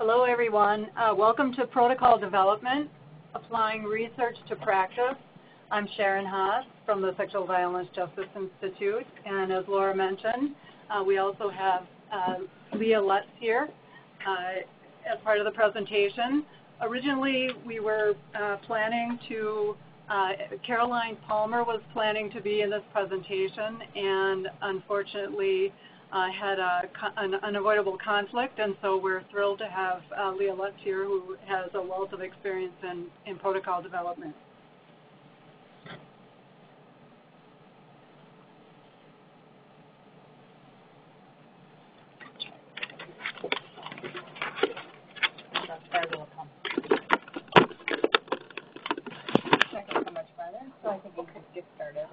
Hello, everyone. Welcome to Protocol Development, Applying Research to Practice. I'm Sharon Haas from the Sexual Violence Justice Institute, and as Laura mentioned, we also have Leah Lutz here as part of the presentation. Originally, we were planning to, Caroline Palmer was planning to be in this presentation, and unfortunately had an unavoidable conflict, and so we're thrilled to have Leah Lutz here, who has a wealth of experience in protocol development. So I think we could get started.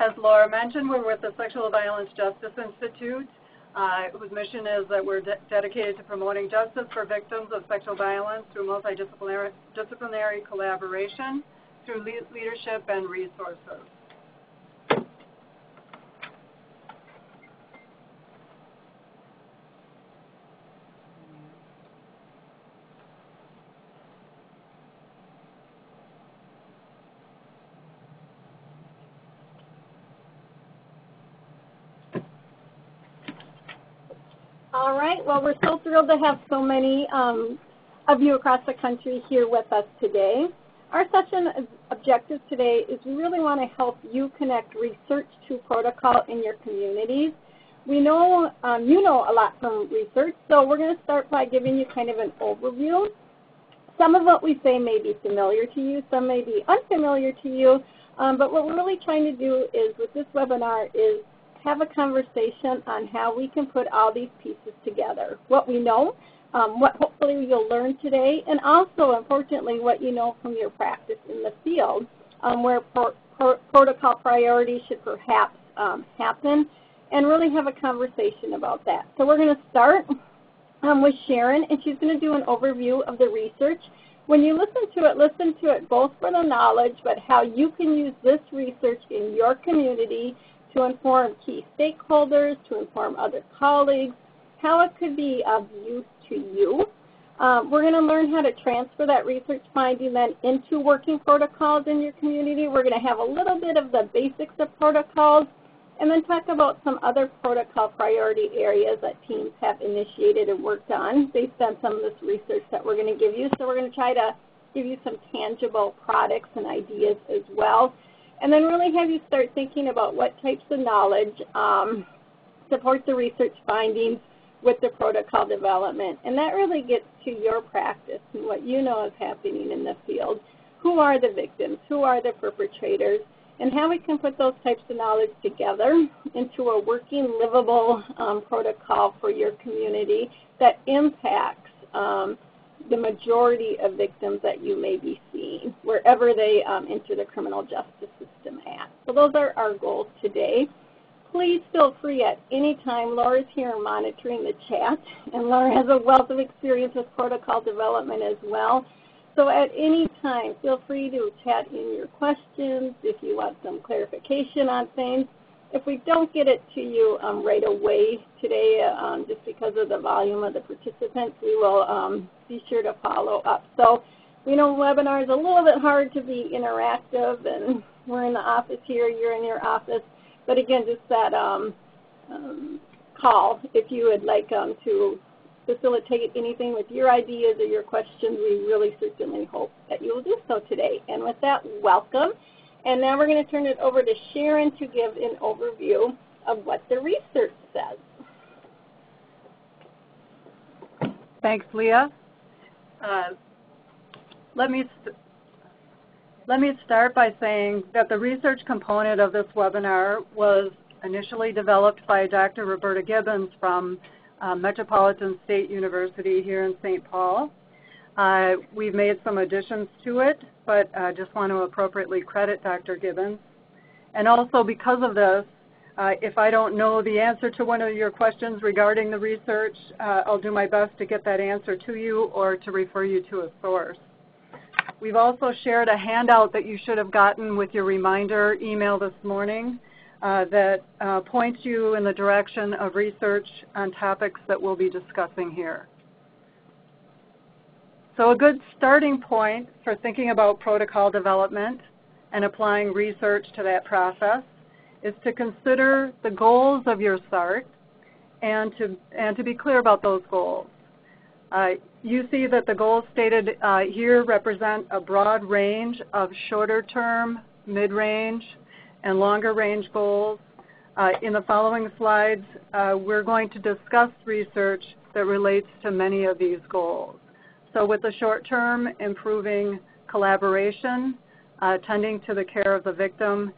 As Laura mentioned, we're with the Sexual Violence Justice Institute, whose mission is that we're dedicated to promoting justice for victims of sexual violence through multidisciplinary collaboration, through leadership and resources. All right, well, we're so thrilled to have so many of you across the country here with us today. Our session objective today is we really want to help you connect research to protocol in your communities. We know you know a lot from research, so we're going to start by giving you kind of an overview. Some of what we say may be familiar to you, some may be unfamiliar to you, but what we're really trying to do is, with this webinar, is have a conversation on how we can put all these pieces together. What we know, what hopefully you'll learn today, and also, importantly, what you know from your practice in the field, where protocol priorities should perhaps happen, and really have a conversation about that. So we're going to start with Sharon, and she's going to do an overview of the research. When you listen to it both for the knowledge, but how you can use this research in your community to inform key stakeholders, to inform other colleagues, how it could be of use to you. We're going to learn how to transfer that research finding then into working protocols in your community. We're going to have a little bit of the basics of protocols, and then talk about some other protocol priority areas that teams have initiated and worked on based on some of this research that we're going to give you. So we're going to try to give you some tangible products and ideas as well. And then really have you start thinking about what types of knowledge support the research findings with the protocol development. And that really gets to your practice and what you know is happening in the field. Who are the victims? Who are the perpetrators? And how we can put those types of knowledge together into a working, livable protocol for your community that impacts the majority of victims that you may be seeing, wherever they enter the criminal justice system at. So those are our goals today. Please feel free at any time. Laura's here monitoring the chat, and Laura has a wealth of experience with protocol development as well. So at any time, feel free to chat in your questions if you want some clarification on things. If we don't get it to you right away today, just because of the volume of the participants, we will be sure to follow up. So we know webinar is a little bit hard to be interactive, and we're in the office here, you're in your office. But again, just that call if you would like to facilitate anything with your ideas or your questions. We really certainly hope that you will do so today. And with that, welcome. And now we're going to turn it over to Sharon to give an overview of what the research says. Thanks, Leah. Let me start by saying that the research component of this webinar was initially developed by Dr. Roberta Gibbons from Metropolitan State University here in St. Paul. We've made some additions to it, but I just want to appropriately credit Dr. Gibbons. And also because of this, if I don't know the answer to one of your questions regarding the research, I'll do my best to get that answer to you or to refer you to a source. We've also shared a handout that you should have gotten with your reminder email this morning. that points you in the direction of research on topics that we'll be discussing here. So a good starting point for thinking about protocol development and applying research to that process is to consider the goals of your SART and to be clear about those goals. You see that the goals stated here represent a broad range of shorter-term, mid-range, and longer-range goals. In the following slides, we're going to discuss research that relates to many of these goals. So with the short term, improving collaboration, tending to the care of the victim,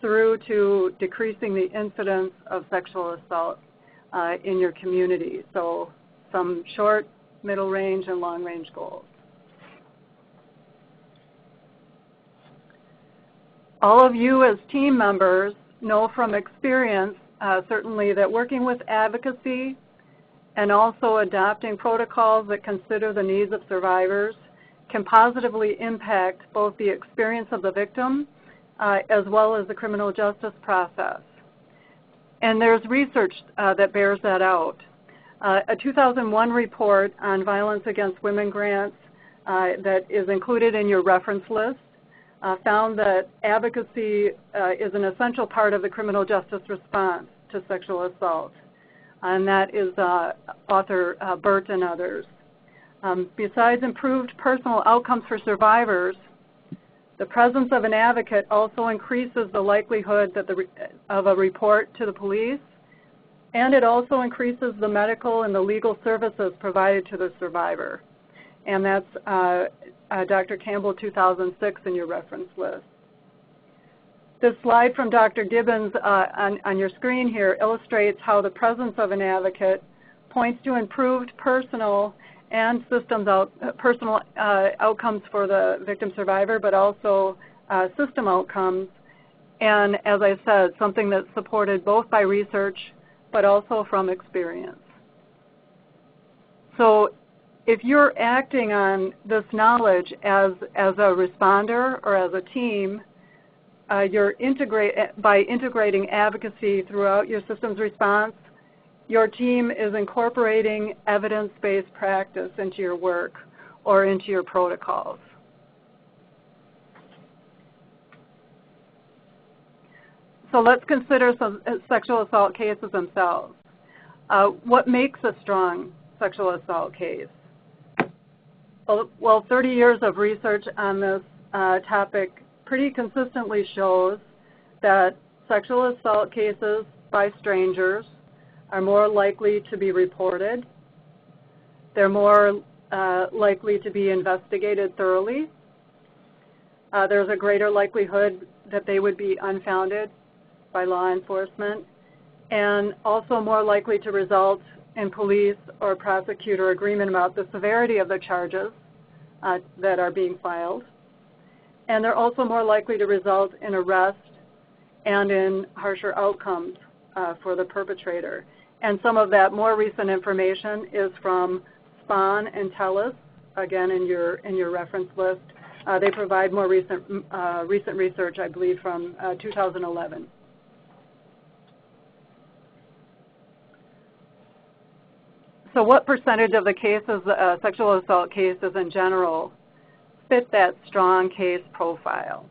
through to decreasing the incidence of sexual assault in your community. So some short, middle range, and long range goals. All of you as team members know from experience, certainly, that working with advocacy and also adopting protocols that consider the needs of survivors can positively impact both the experience of the victim as well as the criminal justice process. And there's research that bears that out. A 2001 report on violence against women grants that is included in your reference list found that advocacy is an essential part of the criminal justice response to sexual assault. And that is author Burt and others. Besides improved personal outcomes for survivors, the presence of an advocate also increases the likelihood that of a report to the police, and it also increases the medical and the legal services provided to the survivor. And that's Dr. Campbell 2006 in your reference list. This slide from Dr. Gibbons on your screen here illustrates how the presence of an advocate points to improved personal and personal outcomes for the victim survivor, but also system outcomes. And as I said, something that's supported both by research, but also from experience. So if you're acting on this knowledge as a responder or as a team, by integrating advocacy throughout your systems response, your team is incorporating evidence-based practice into your work or into your protocols. So let's consider some sexual assault cases themselves. What makes a strong sexual assault case? Well, 30 years of research on this topic pretty consistently shows that sexual assault cases by strangers are more likely to be reported. They're more likely to be investigated thoroughly. There's a greater likelihood that they would be unfounded by law enforcement, and also more likely to result in police or prosecutor agreement about the severity of the charges that are being filed. And they're also more likely to result in arrest and in harsher outcomes for the perpetrator. And some of that more recent information is from Spahn and Tellis, again in your reference list. They provide more recent research, I believe, from 2011. So what percentage of the cases, sexual assault cases in general, fit that strong case profile?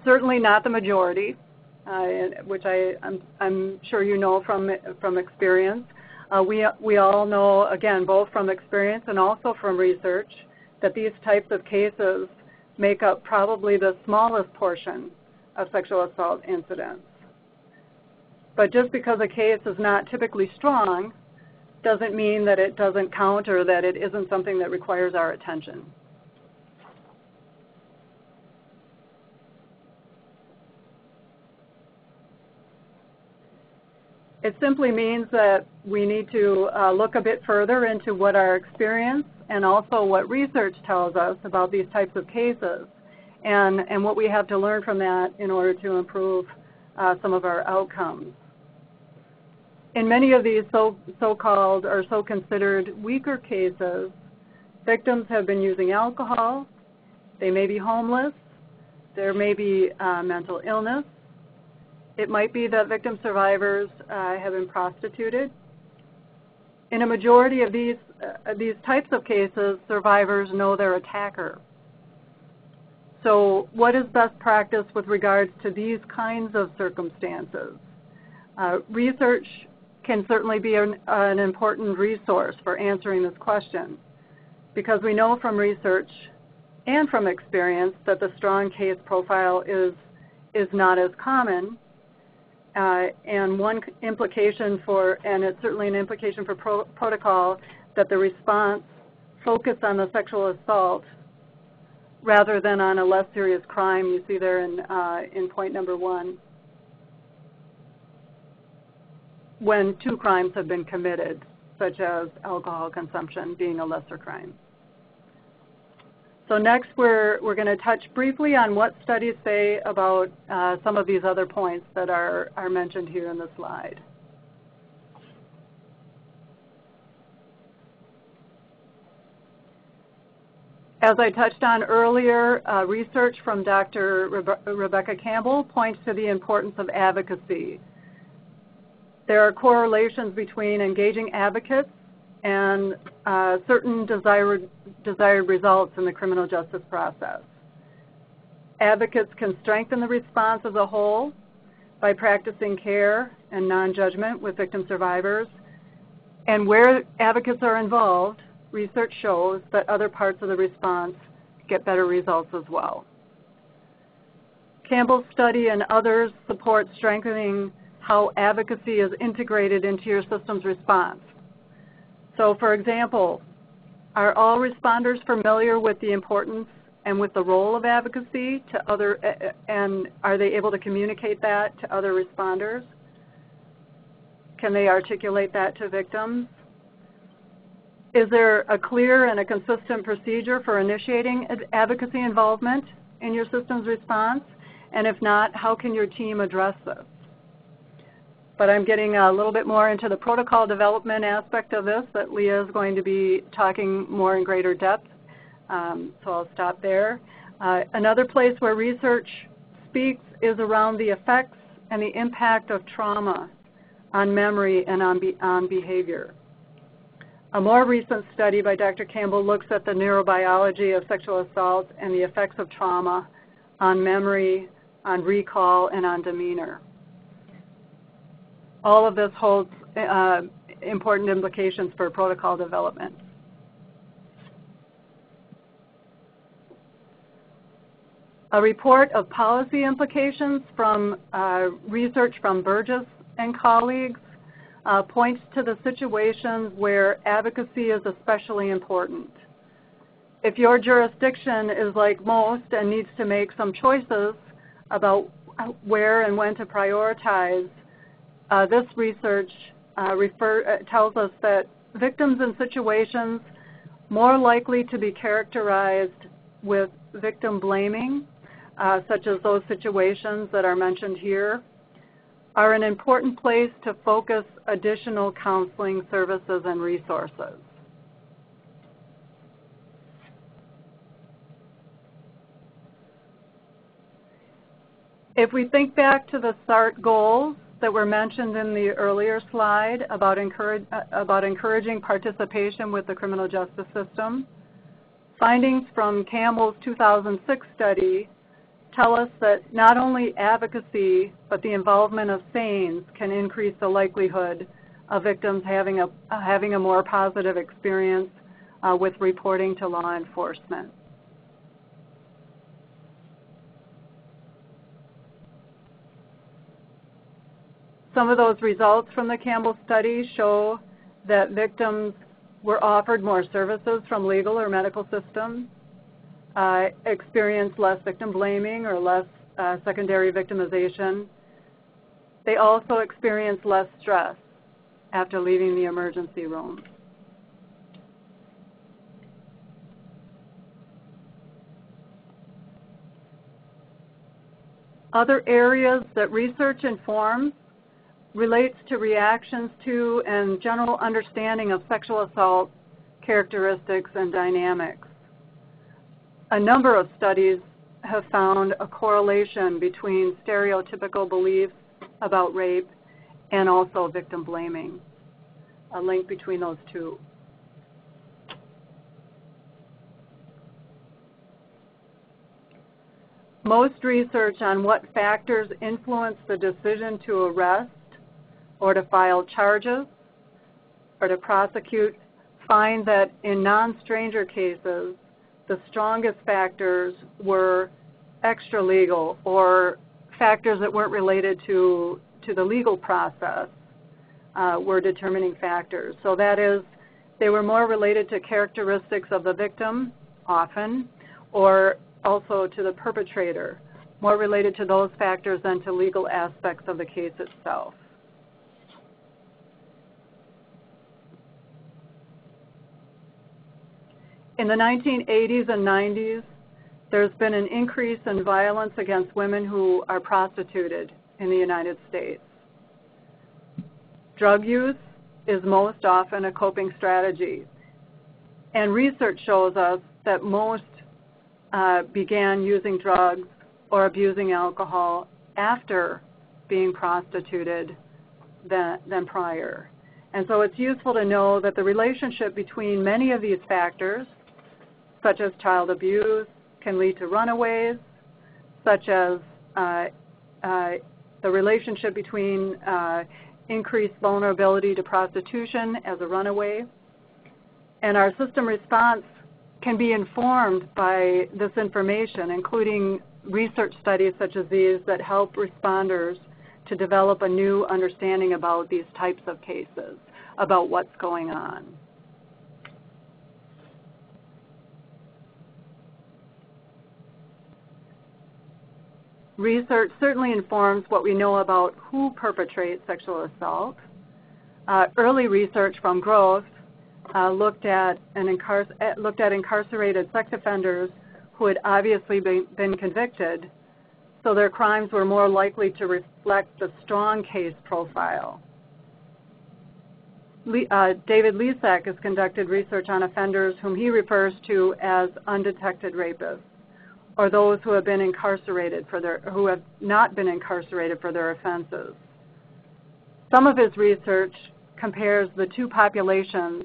Certainly not the majority, which I'm sure you know from experience. We all know, again, both from experience and also from research, that these types of cases make up probably the smallest portion of sexual assault incidents. But just because a case is not typically strong doesn't mean that it doesn't count or that it isn't something that requires our attention. It simply means that we need to look a bit further into what our experience and also what research tells us about these types of cases and what we have to learn from that in order to improve some of our outcomes. In many of these so-called or so-considered weaker cases, victims have been using alcohol, they may be homeless, there may be mental illness, It might be that victim survivors have been prostituted. In a majority of these types of cases, survivors know their attacker. So what is best practice with regards to these kinds of circumstances? Research can certainly be an important resource for answering this question, because we know from research and from experience that the strong case profile is not as common. And one implication and it's certainly an implication for protocol, that the response focus on the sexual assault rather than on a less serious crime you see there in point number 1, when 2 crimes have been committed, such as alcohol consumption being a lesser crime. So next we're going to touch briefly on what studies say about some of these other points that are mentioned here in the slide. As I touched on earlier, research from Dr. Rebecca Campbell points to the importance of advocacy. There are correlations between engaging advocates and certain desired results in the criminal justice process. Advocates can strengthen the response as a whole by practicing care and non-judgment with victim survivors. And where advocates are involved, research shows that other parts of the response get better results as well. Campbell's study and others support strengthening how advocacy is integrated into your system's response. So for example, are all responders familiar with the importance and with the role of advocacy to other, and are they able to communicate that to other responders? Can they articulate that to victims? Is there a clear and a consistent procedure for initiating advocacy involvement in your system's response? And if not, how can your team address this? But I'm getting a little bit more into the protocol development aspect of this that Leah is going to be talking more in greater depth, so I'll stop there. Another place where research speaks is around the effects and the impact of trauma on memory and on behavior. A more recent study by Dr. Campbell looks at the neurobiology of sexual assault and the effects of trauma on memory, on recall, and on demeanor. All of this holds important implications for protocol development. A report of policy implications from research from Burgess and colleagues points to the situations where advocacy is especially important. If your jurisdiction is like most and needs to make some choices about where and when to prioritize, this research tells us that victims in situations more likely to be characterized with victim blaming, such as those situations that are mentioned here, are an important place to focus additional counseling services and resources. If we think back to the SART goals that were mentioned in the earlier slide about encouraging participation with the criminal justice system, findings from Campbell's 2006 study tell us that not only advocacy, but the involvement of SANES can increase the likelihood of victims having a more positive experience with reporting to law enforcement. Some of those results from the Campbell study show that victims were offered more services from legal or medical systems, experienced less victim blaming or less secondary victimization. They also experienced less stress after leaving the emergency room. Other areas that research informs relates to reactions to and general understanding of sexual assault characteristics and dynamics. A number of studies have found a correlation between stereotypical beliefs about rape, and also victim blaming, a link between those two. Most research on what factors influence the decision to arrest or to file charges or to prosecute find that in non-stranger cases, the strongest factors were extra-legal, or factors that weren't related to the legal process were determining factors. So that is, they were more related to characteristics of the victim, often, or also to the perpetrator, more related to those factors than to legal aspects of the case itself. In the 1980s and 90s, there's been an increase in violence against women who are prostituted in the United States. Drug use is most often a coping strategy, and research shows us that most began using drugs or abusing alcohol after being prostituted than prior. And so it's useful to know that the relationship between many of these factors, such as child abuse, can lead to runaways, such as the relationship between increased vulnerability to prostitution as a runaway. And our system response can be informed by this information, including research studies such as these that help responders to develop a new understanding about these types of cases, about what's going on. Research certainly informs what we know about who perpetrates sexual assault. Early research from Growth looked at incarcerated sex offenders who had obviously been convicted, so their crimes were more likely to reflect the strong case profile. David Lisak has conducted research on offenders whom he refers to as undetected rapists, or those who have been incarcerated who have not been incarcerated for their offenses. Some of his research compares the two populations,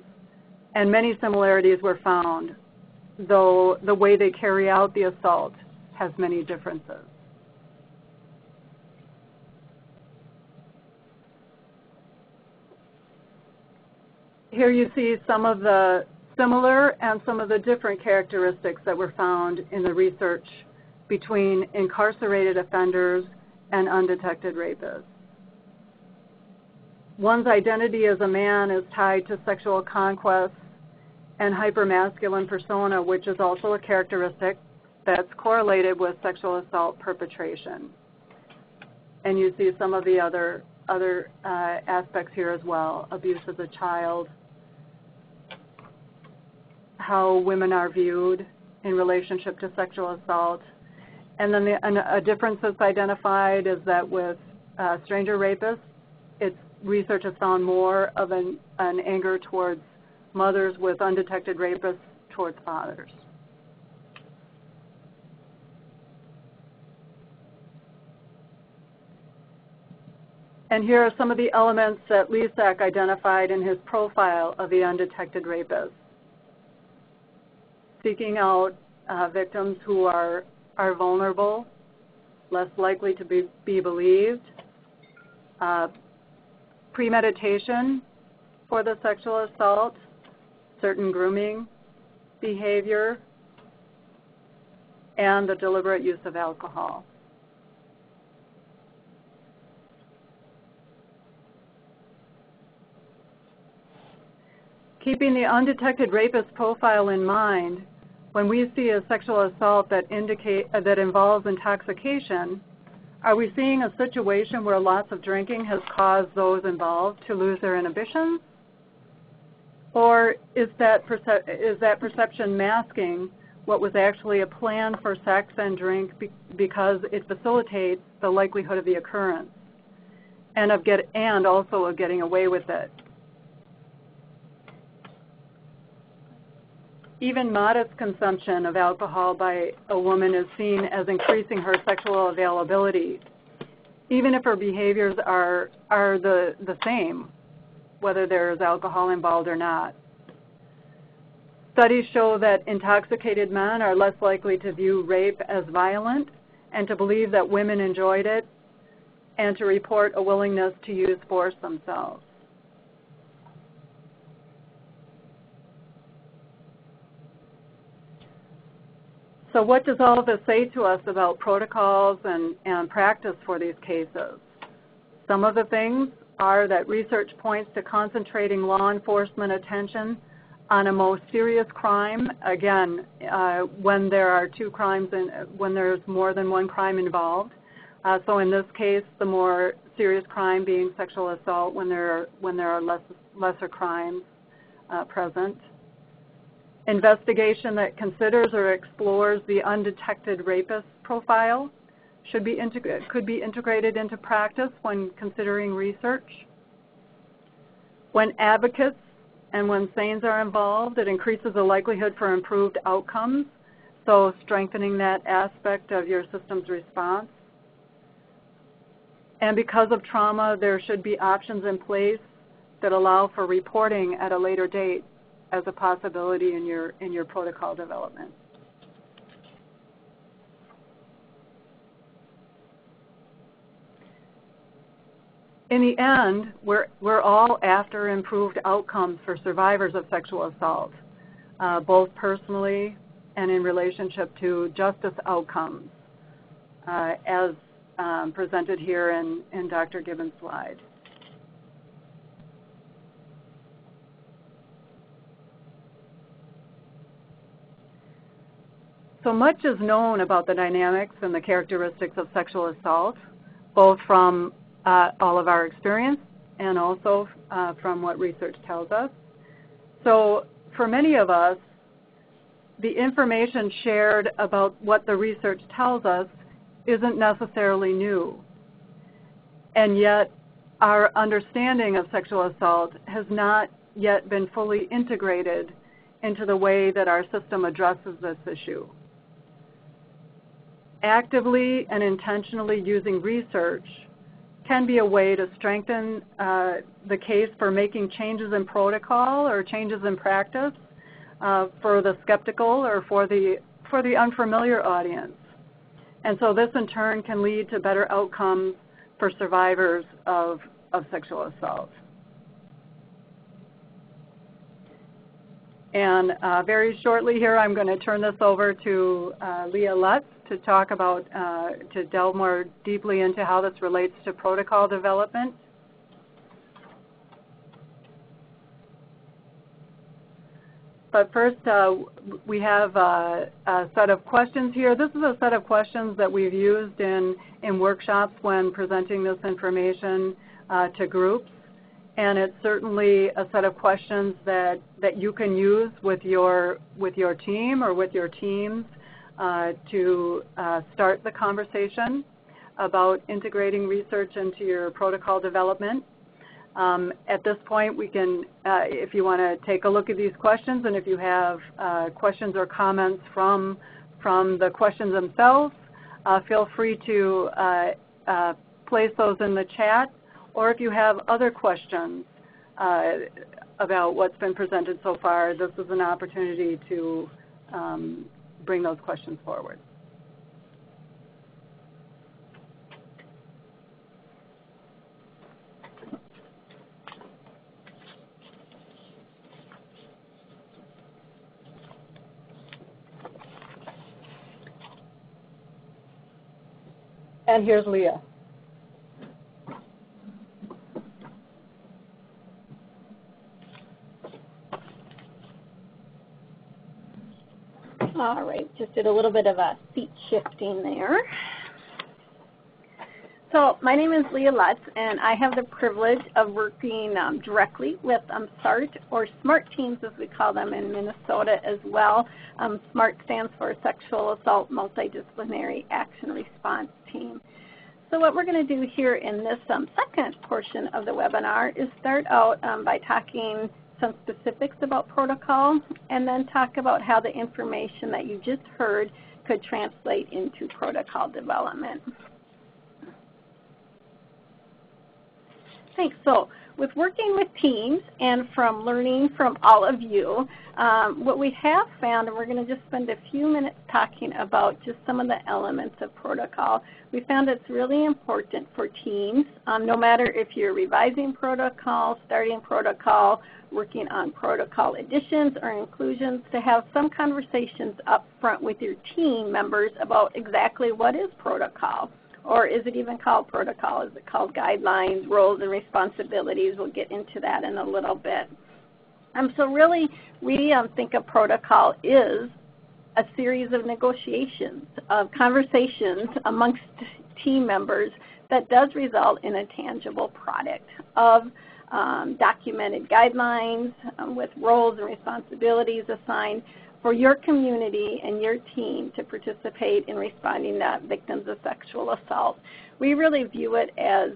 and many similarities were found, though the way they carry out the assault has many differences. Here you see some of the similar and some of the different characteristics that were found in the research between incarcerated offenders and undetected rapists. One's identity as a man is tied to sexual conquest and hypermasculine persona, which is also a characteristic that's correlated with sexual assault perpetration. And you see some of the other aspects here as well: abuse as a child, how women are viewed in relationship to sexual assault. And then a difference that's identified is that with stranger rapists, research has found more of an anger towards mothers, with undetected rapists towards fathers. And here are some of the elements that Lisak identified in his profile of the undetected rapist: seeking out victims who are vulnerable, less likely to be believed, premeditation for the sexual assault, certain grooming behavior, and the deliberate use of alcohol. Keeping the undetected rapist profile in mind, when we see a sexual assault that involves intoxication, are we seeing a situation where lots of drinking has caused those involved to lose their inhibitions? Or is that perception masking what was actually a plan for sex and drink because it facilitates the likelihood of the occurrence and also of getting away with it? Even modest consumption of alcohol by a woman is seen as increasing her sexual availability. even if her behaviors are the same, whether there's alcohol involved or not. Studies show that intoxicated men are less likely to view rape as violent and to believe that women enjoyed it and to report a willingness to use force themselves. So what does all of this say to us about protocols and practice for these cases? Some of the things are that research points to concentrating law enforcement attention on a most serious crime, again, when there are two crimes and when there's more than one crime involved. So in this case, the more serious crime being sexual assault when there are lesser crimes present. Investigation that considers or explores the undetected rapist profile could be integrated into practice when considering research. When advocates and when SANES are involved, it increases the likelihood for improved outcomes, so strengthening that aspect of your system's response. And because of trauma, there should be options in place that allow for reporting at a later date as a possibility in your protocol development. In the end, we're all after improved outcomes for survivors of sexual assault, both personally and in relationship to justice outcomes, as presented here in Dr. Gibbons' slide. So much is known about the dynamics and the characteristics of sexual assault, both from all of our experience and also from what research tells us. So for many of us, the information shared about what the research tells us isn't necessarily new. And yet our understanding of sexual assault has not yet been fully integrated into the way that our system addresses this issue. Actively and intentionally using research can be a way to strengthen the case for making changes in protocol or changes in practice for the skeptical or for the unfamiliar audience. And so this in turn can lead to better outcomes for survivors of sexual assault. And very shortly here, I'm going to turn this over to Leah Lutz to talk about, to delve more deeply into how this relates to protocol development. But first, we have a set of questions here. This is a set of questions that we've used in workshops when presenting this information to groups. And it's certainly a set of questions that you can use with your team or with your teams to start the conversation about integrating research into your protocol development. At this point, we can, if you want to take a look at these questions, and if you have questions or comments from the questions themselves, feel free to place those in the chat. Or if you have other questions about what's been presented so far, this is an opportunity to bring those questions forward. And here's Leah. All right, just did a little bit of a seat shifting there. So my name is Leah Lutz, and I have the privilege of working directly with SART, or SMART teams as we call them in Minnesota as well. SMART stands for Sexual Assault Multidisciplinary Action Response Team. So what we're going to do here in this second portion of the webinar is start out by talking some specifics about protocol, and then talk about how the information that you just heard could translate into protocol development. Thanks. So with working with teams and from learning from all of you, what we have found, and we're going to just spend a few minutes talking about just some of the elements of protocol, we found it's really important for teams, no matter if you're revising protocol, starting protocol, working on protocol additions or inclusions, to have some conversations up front with your team members about exactly what is protocol. Or is it even called protocol? Is it called guidelines, roles, and responsibilities? We'll get into that in a little bit. So really, we think of protocol is a series of negotiations, of conversations amongst team members that does result in a tangible product of documented guidelines with roles and responsibilities assigned for your community and your team to participate in responding to victims of sexual assault. We really view it as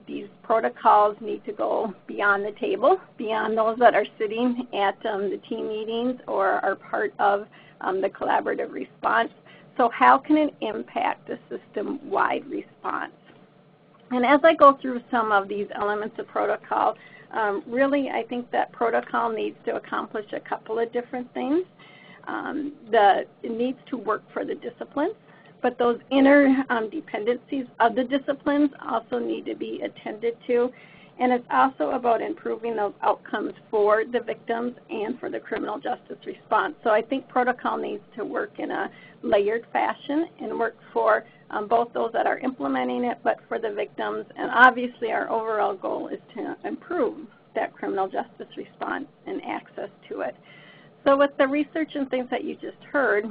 these protocols need to go beyond the table, beyond those that are sitting at the team meetings or are part of the collaborative response. So how can it impact a system-wide response? And as I go through some of these elements of protocol, really I think that protocol needs to accomplish a couple of different things. It needs to work for the disciplines, but those inner dependencies of the disciplines also need to be attended to. And it's also about improving those outcomes for the victims and for the criminal justice response. So I think protocol needs to work in a layered fashion and work for both those that are implementing it, but for the victims. And obviously our overall goal is to improve that criminal justice response and access to it. So with the research and things that you just heard,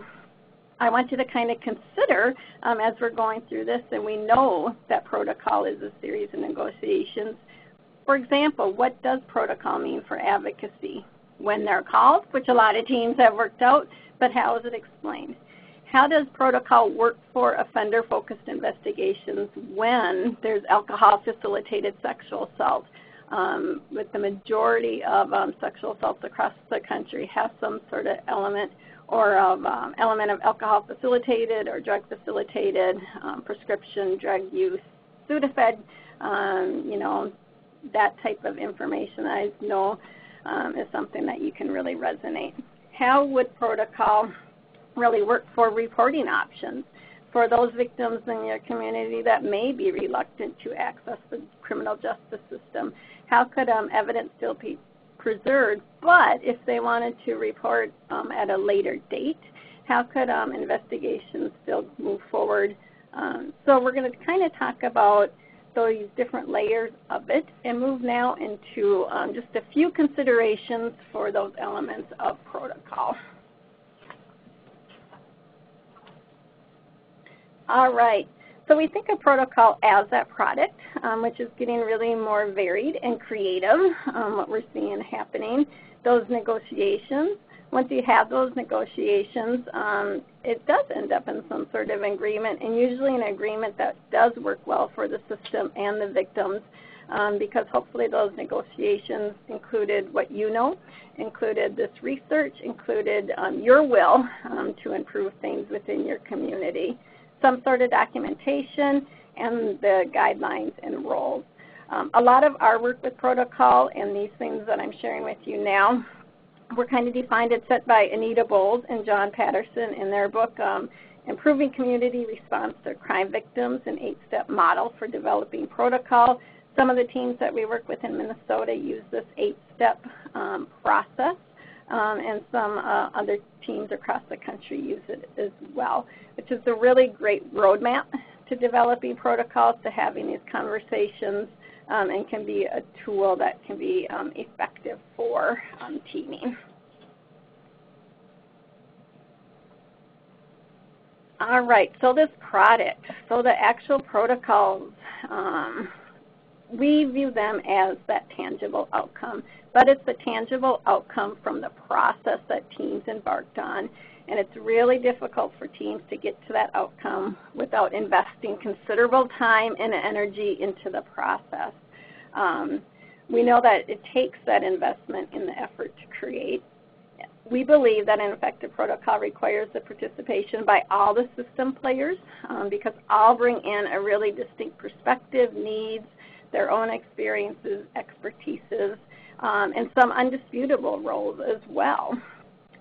I want you to kind of consider as we're going through this, and we know that protocol is a series of negotiations. For example, what does protocol mean for advocacy? When they're called, which a lot of teams have worked out, but how is it explained? How does protocol work for offender-focused investigations when there's alcohol-facilitated sexual assault? With the majority of sexual assaults across the country have some sort of element or of element of alcohol-facilitated or drug-facilitated, prescription drug use, Sudafed, that type of information I know is something that you can really resonate. How would protocol really work for reporting options for those victims in your community that may be reluctant to access the criminal justice system? How could evidence still be preserved, but if they wanted to report at a later date, how could investigations still move forward? So we're going to kind of talk about those different layers of it and move now into just a few considerations for those elements of protocol. All right. So we think of protocol as that product, which is getting really more varied and creative, what we're seeing happening. Those negotiations, once you have those negotiations, it does end up in some sort of agreement, and usually an agreement that does work well for the system and the victims, because hopefully those negotiations included what you know, included this research, included your will to improve things within your community. Some sort of documentation, and the guidelines and roles. A lot of our work with protocol and these things that I'm sharing with you now were kind of defined and set by Anita Bowles and John Patterson in their book, Improving Community Response to Crime Victims, an 8-step model for developing protocol. Some of the teams that we work with in Minnesota use this 8-step process. And some other teams across the country use it as well, which is a really great roadmap to developing protocols, to having these conversations, and can be a tool that can be effective for teaming. All right, so this product, so the actual protocols, we view them as that tangible outcome, but it's the tangible outcome from the process that teams embarked on, and it's really difficult for teams to get to that outcome without investing considerable time and energy into the process. We know that it takes that investment in the effort to create. We believe that an effective protocol requires the participation by all the system players because all bring in a really distinct perspective, needs, their own experiences, expertises, and some undisputable roles as well.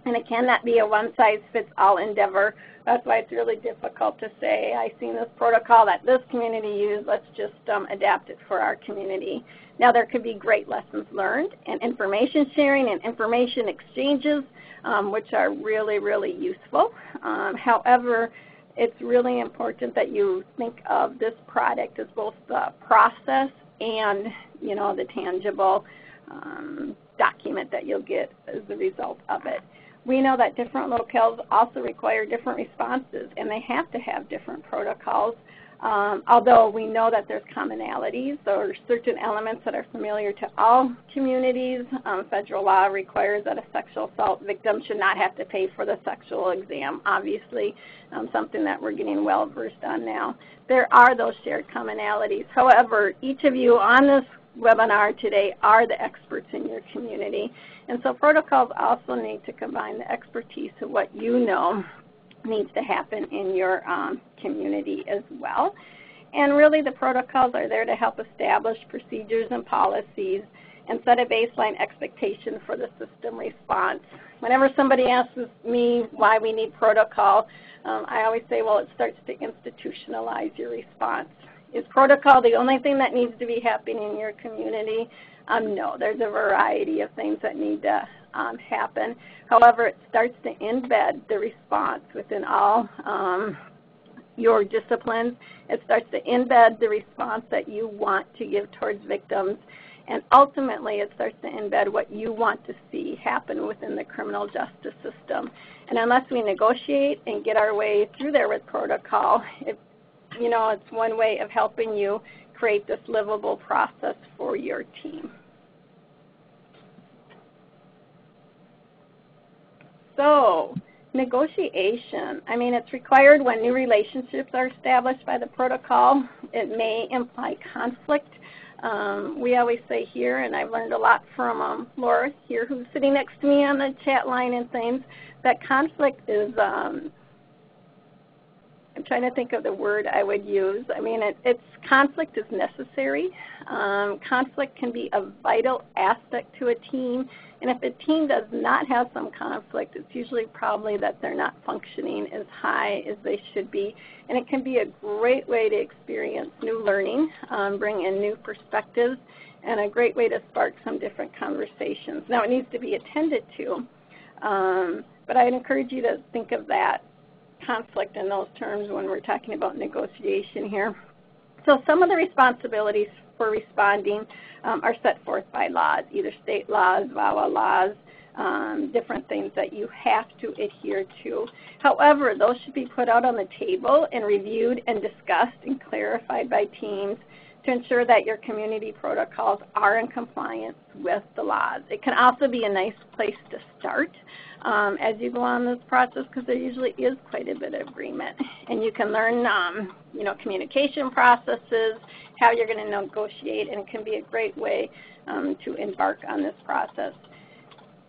And it cannot be a one-size-fits-all endeavor. That's why it's really difficult to say, I've seen this protocol that this community used, let's just adapt it for our community. Now, there could be great lessons learned and information sharing and information exchanges, which are really, really useful. However, it's really important that you think of this product as both the process and, the tangible document that you'll get as a result of it. We know that different locales also require different responses, and they have to have different protocols. Although we know that there's commonalities or certain elements that are familiar to all communities. Federal law requires that a sexual assault victim should not have to pay for the sexual exam, obviously, something that we're getting well versed on now. There are those shared commonalities. However, each of you on this webinar today are the experts in your community. And so protocols also need to combine the expertise of what you know needs to happen in your community as well. And really the protocols are there to help establish procedures and policies and set a baseline expectation for the system response. Whenever somebody asks me why we need protocol, I always say, well, it starts to institutionalize your response. Is protocol the only thing that needs to be happening in your community? No, there's a variety of things that need to happen. However, it starts to embed the response within all your disciplines. It starts to embed the response that you want to give towards victims. And ultimately, it starts to embed what you want to see happen within the criminal justice system. And unless we negotiate and get our way through there with protocol, it's one way of helping you create this livable process for your team. So, negotiation. It's required when new relationships are established by the protocol. It may imply conflict. We always say here, and I've learned a lot from Laura here, who's sitting next to me on the chat line and things, that conflict is I'm trying to think of the word I would use. Conflict is necessary. Conflict can be a vital aspect to a team. And if a team does not have some conflict, it's usually probably that they're not functioning as high as they should be. And it can be a great way to experience new learning, bring in new perspectives, and a great way to spark some different conversations. Now, it needs to be attended to, but I'd encourage you to think of that conflict in those terms when we're talking about negotiation here. So some of the responsibilities for responding are set forth by laws, either state laws, VAWA laws, different things that you have to adhere to. However, those should be put out on the table and reviewed and discussed and clarified by teams to ensure that your community protocols are in compliance with the laws. It can also be a nice place to start as you go on this process, because there usually is quite a bit of agreement. And you can learn, communication processes, how you're going to negotiate, and it can be a great way to embark on this process.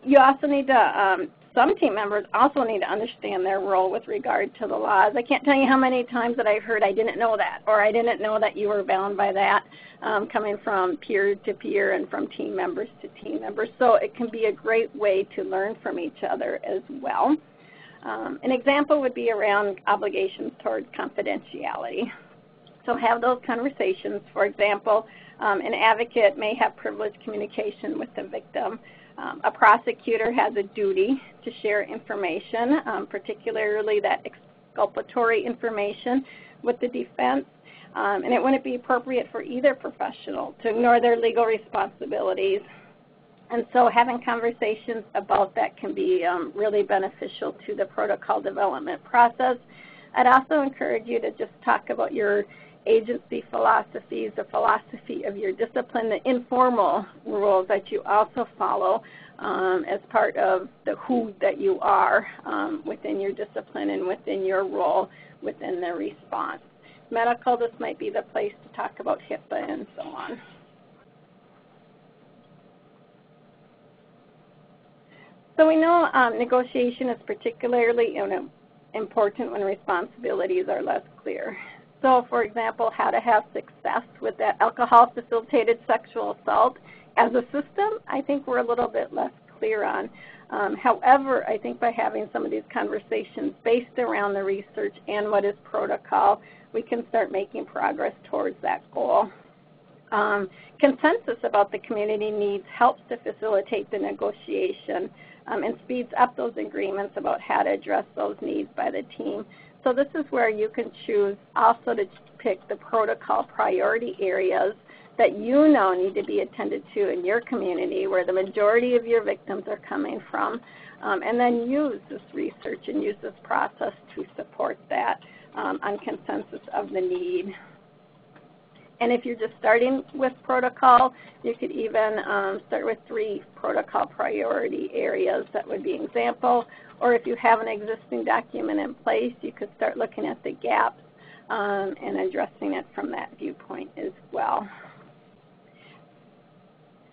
You also need to, some team members also need to understand their role with regard to the laws. I can't tell you how many times that I've heard, I didn't know that, or I didn't know that you were bound by that, coming from peer to peer and from team members to team members. So it can be a great way to learn from each other as well. An example would be around obligations towards confidentiality. So have those conversations. For example, an advocate may have privileged communication with the victim. A prosecutor has a duty to share information, particularly that exculpatory information, with the defense. And it wouldn't be appropriate for either professional to ignore their legal responsibilities. And so having conversations about that can be really beneficial to the protocol development process. I'd also encourage you to just talk about your agency philosophies, the philosophy of your discipline, the informal rules that you also follow as part of the who that you are within your discipline and within your role within the response. Medical, this might be the place to talk about HIPAA and so on. So we know negotiation is particularly important when responsibilities are less clear. So, for example, how to have success with that alcohol-facilitated sexual assault as a system, I think we're a little bit less clear on. However, I think by having some of these conversations based around the research and what is protocol, we can start making progress towards that goal. Consensus about the community needs helps to facilitate the negotiation and speeds up those agreements about how to address those needs by the team. So this is where you can choose also to pick the protocol priority areas that you know need to be attended to in your community, where the majority of your victims are coming from, and then use this research and use this process to support that on consensus of the need. And if you're just starting with protocol, you could even start with 3 protocol priority areas. That would be an example. Or if you have an existing document in place, you could start looking at the gaps and addressing it from that viewpoint as well.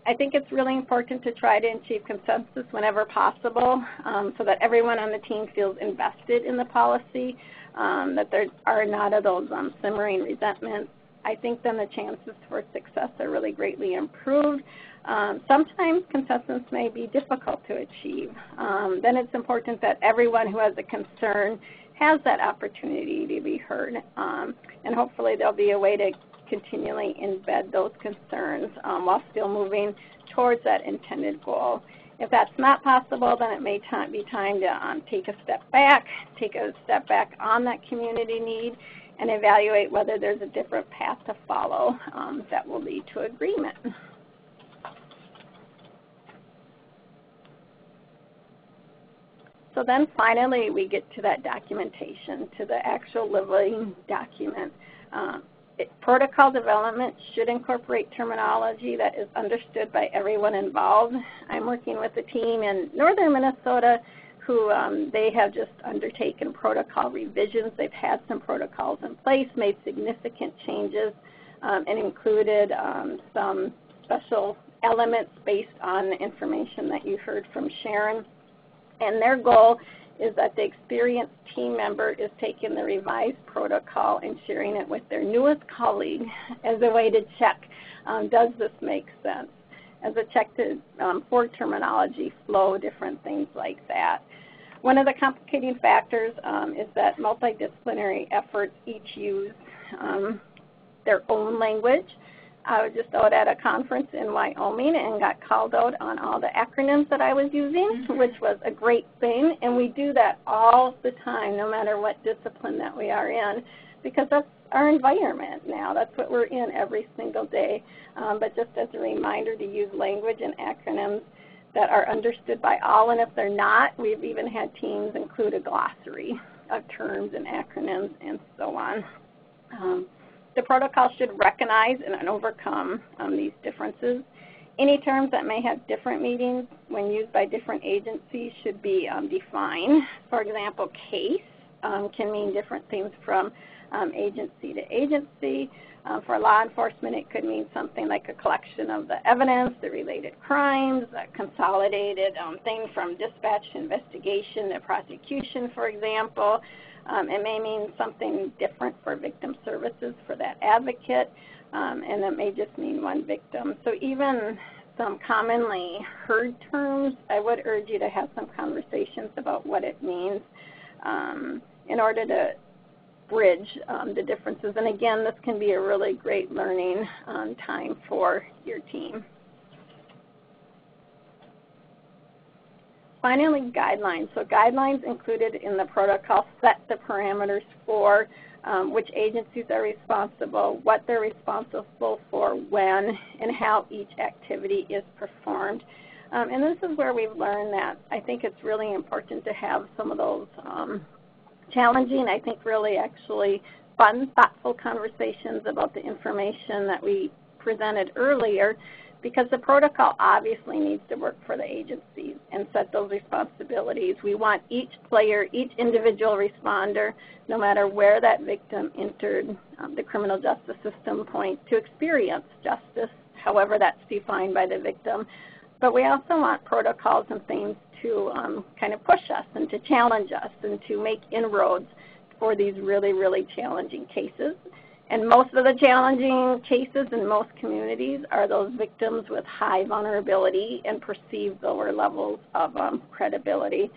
I think it's really important to try to achieve consensus whenever possible so that everyone on the team feels invested in the policy, that there are not of those simmering resentments. I think then the chances for success are really greatly improved. Sometimes consensus may be difficult to achieve. Then it's important that everyone who has a concern has that opportunity to be heard, and hopefully there'll be a way to continually embed those concerns while still moving towards that intended goal. If that's not possible, then it may be time to take a step back on that community need, and evaluate whether there's a different path to follow that will lead to agreement. So then finally we get to that documentation, to the actual living document. Protocol development should incorporate terminology that is understood by everyone involved. I'm working with a team in northern Minnesota who they have just undertaken protocol revisions. They've had some protocols in place, made significant changes, and included some special elements based on the information that you heard from Sharon. And their goal is that the experienced team member is taking the revised protocol and sharing it with their newest colleague as a way to check, does this make sense? As a check for terminology, flow, different things like that. One of the complicating factors is that multidisciplinary efforts each use their own language. I was just out at a conference in Wyoming and got called out on all the acronyms that I was using, which was a great thing. And we do that all the time, no matter what discipline that we are in, because that's our environment now. That's what we're in every single day. But just as a reminder to use language and acronyms that are understood by all, and if they're not, we've even had teams include a glossary of terms and acronyms and so on. The protocol should recognize and overcome these differences. Any terms that may have different meanings when used by different agencies should be defined. For example, case can mean different things from agency to agency. For law enforcement, it could mean something like a collection of the evidence, the related crimes, a consolidated thing from dispatch to investigation to prosecution, for example. It may mean something different for victim services for that advocate, and it may just mean one victim. So even some commonly heard terms, I would urge you to have some conversations about what it means in order to bridge the differences. And again, this can be a really great learning time for your team. Finally, guidelines. So guidelines included in the protocol set the parameters for which agencies are responsible, what they're responsible for, when, and how each activity is performed. And this is where we've learned that I think it's really important to have some of those challenging, I think really actually fun, thoughtful conversations about the information that we presented earlier, because the protocol obviously needs to work for the agencies and set those responsibilities. We want each player, each individual responder, no matter where that victim entered the criminal justice system point, to experience justice, however that's defined by the victim. But we also want protocols and things to kind of push us and to challenge us and to make inroads for these really, really challenging cases. And most of the challenging cases in most communities are those victims with high vulnerability and perceived lower levels of credibility.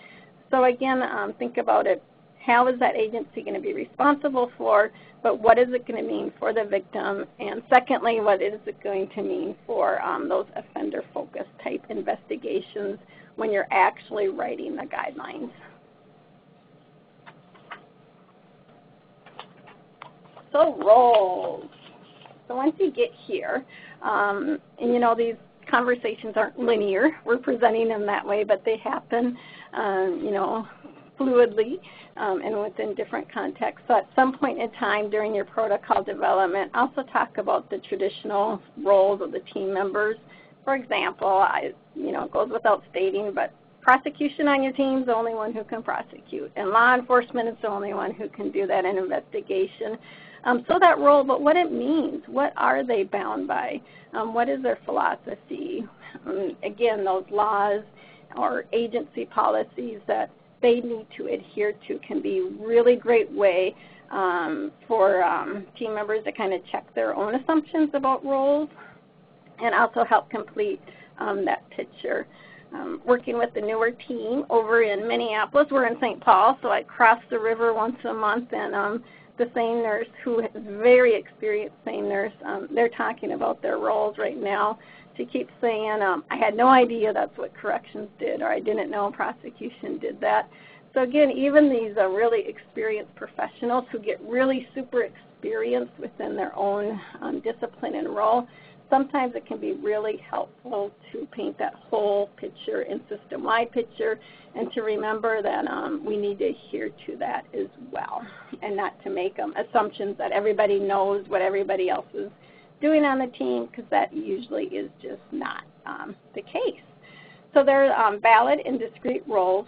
So again, think about it. How is that agency going to be responsible for, but what is it going to mean for the victim? And secondly, what is it going to mean for those offender-focused type investigations when you're actually writing the guidelines? So roles. So once you get here, and you know these conversations aren't linear. We're presenting them that way, but they happen, you know, fluidly and within different contexts. So at some point in time during your protocol development, also talk about the traditional roles of the team members. For example, it goes without stating, but prosecution on your team is the only one who can prosecute, and law enforcement is the only one who can do that in investigation. So that role, but what it means, what are they bound by? What is their philosophy? Again, those laws or agency policies that they need to adhere to can be a really great way for team members to kind of check their own assumptions about roles and also help complete that picture. Working with the newer team over in Minneapolis, we're in St. Paul, so I cross the river once a month, and the SANE nurse, who is very experienced SANE nurse, they're talking about their roles right now. She keeps saying, I had no idea that's what corrections did, or I didn't know prosecution did that. So again, even these really experienced professionals who get really super experienced within their own discipline and role, sometimes it can be really helpful to paint that whole picture and system-wide picture, and to remember that we need to adhere to that as well, and not to make assumptions that everybody knows what everybody else is doing on the team, because that usually is just not the case. So there are valid and discrete roles,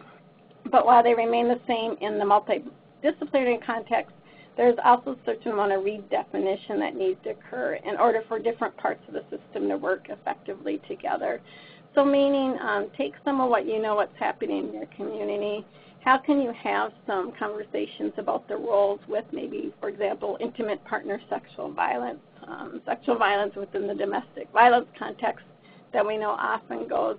but while they remain the same in the multidisciplinary context, there's also a certain amount of redefinition that needs to occur in order for different parts of the system to work effectively together. So meaning, take some of what you know what's happening in your community. How can you have some conversations about the roles with maybe, for example, intimate partner sexual violence within the domestic violence context that we know often goes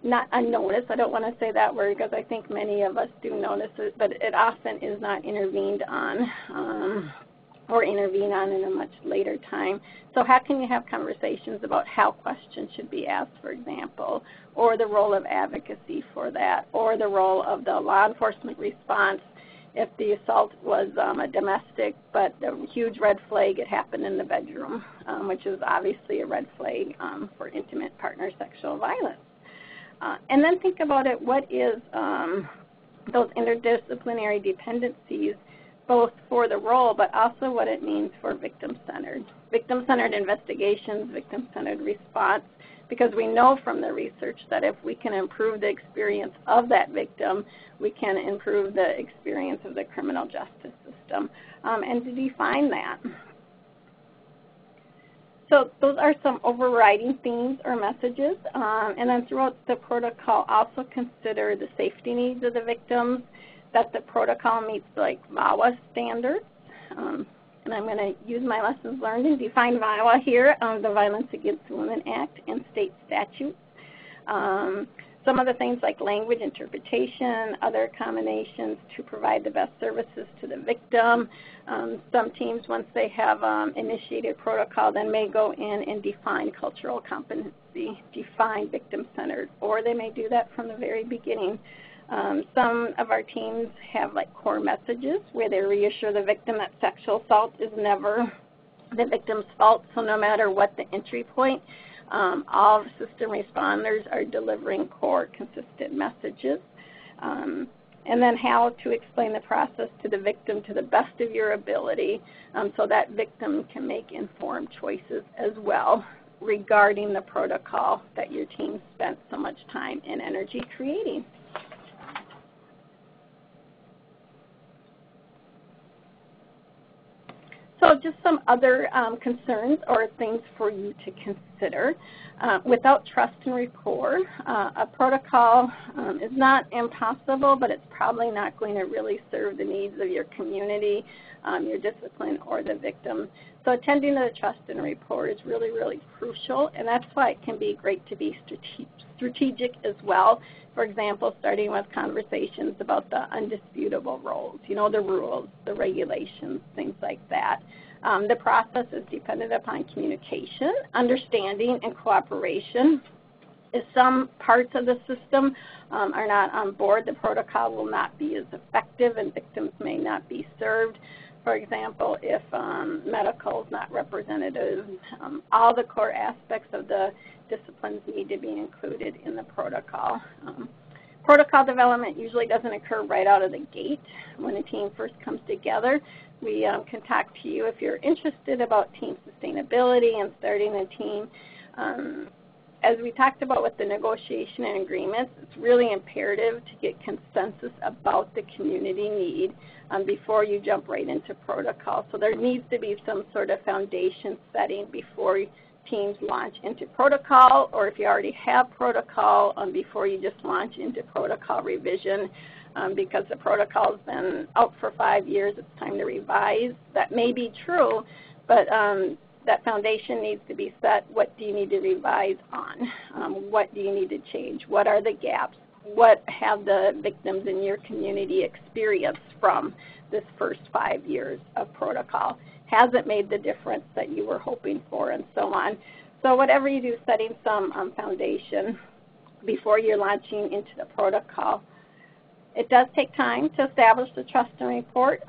not unnoticed. I don't want to say that word because I think many of us do notice it, but it often is not intervened on or intervene on in a much later time. So how can you have conversations about how questions should be asked, for example, or the role of advocacy for that, or the role of the law enforcement response if the assault was a domestic, but a huge red flag, it happened in the bedroom, which is obviously a red flag for intimate partner sexual violence. And then think about it, what is those interdisciplinary dependencies, both for the role, but also what it means for victim-centered. Victim-centered investigations, victim-centered response, because we know from the research that if we can improve the experience of that victim, we can improve the experience of the criminal justice system, and to define that. So those are some overriding themes or messages. And then throughout the protocol, also consider the safety needs of the victims, that the protocol meets like VAWA standards. And I'm going to use my lessons learned and define VAWA here, the Violence Against Women Act and state statutes. Some of the things like language interpretation, other accommodations to provide the best services to the victim. Some teams, once they have initiated protocol, then may go in and define cultural competency, define victim-centered, or they may do that from the very beginning. Some of our teams have like core messages where they reassure the victim that sexual assault is never the victim's fault, so no matter what the entry point, all system responders are delivering core consistent messages. And then how to explain the process to the victim to the best of your ability so that victim can make informed choices as well regarding the protocol that your team spent so much time and energy creating. So just some other concerns or things for you to consider. consider. Without trust and rapport, a protocol is not impossible, but it's probably not going to really serve the needs of your community, your discipline, or the victim. So attending to the trust and rapport is really, really crucial, and that's why it can be great to be strategic as well. For example, starting with conversations about the undisputable roles, the rules, the regulations, things like that. The process is dependent upon communication, understanding, and cooperation. If some parts of the system are not on board, the protocol will not be as effective and victims may not be served. For example, if medical is not representative, all the core aspects of the disciplines need to be included in the protocol. Protocol development usually doesn't occur right out of the gate when a team first comes together. We can talk to you if you're interested about team sustainability and starting a team. As we talked about with the negotiation and agreements, it's really imperative to get consensus about the community need before you jump right into protocol. So there needs to be some sort of foundation setting before teams launch into protocol, or if you already have protocol, before you just launch into protocol revision. Because the protocol has been out for 5 years, it's time to revise. That may be true, but that foundation needs to be set. What do you need to revise on? What do you need to change? What are the gaps? What have the victims in your community experienced from this first 5 years of protocol? Has it made the difference that you were hoping for, and so on? So whatever you do, setting some foundation before you're launching into the protocol. It does take time to establish the trust and rapport.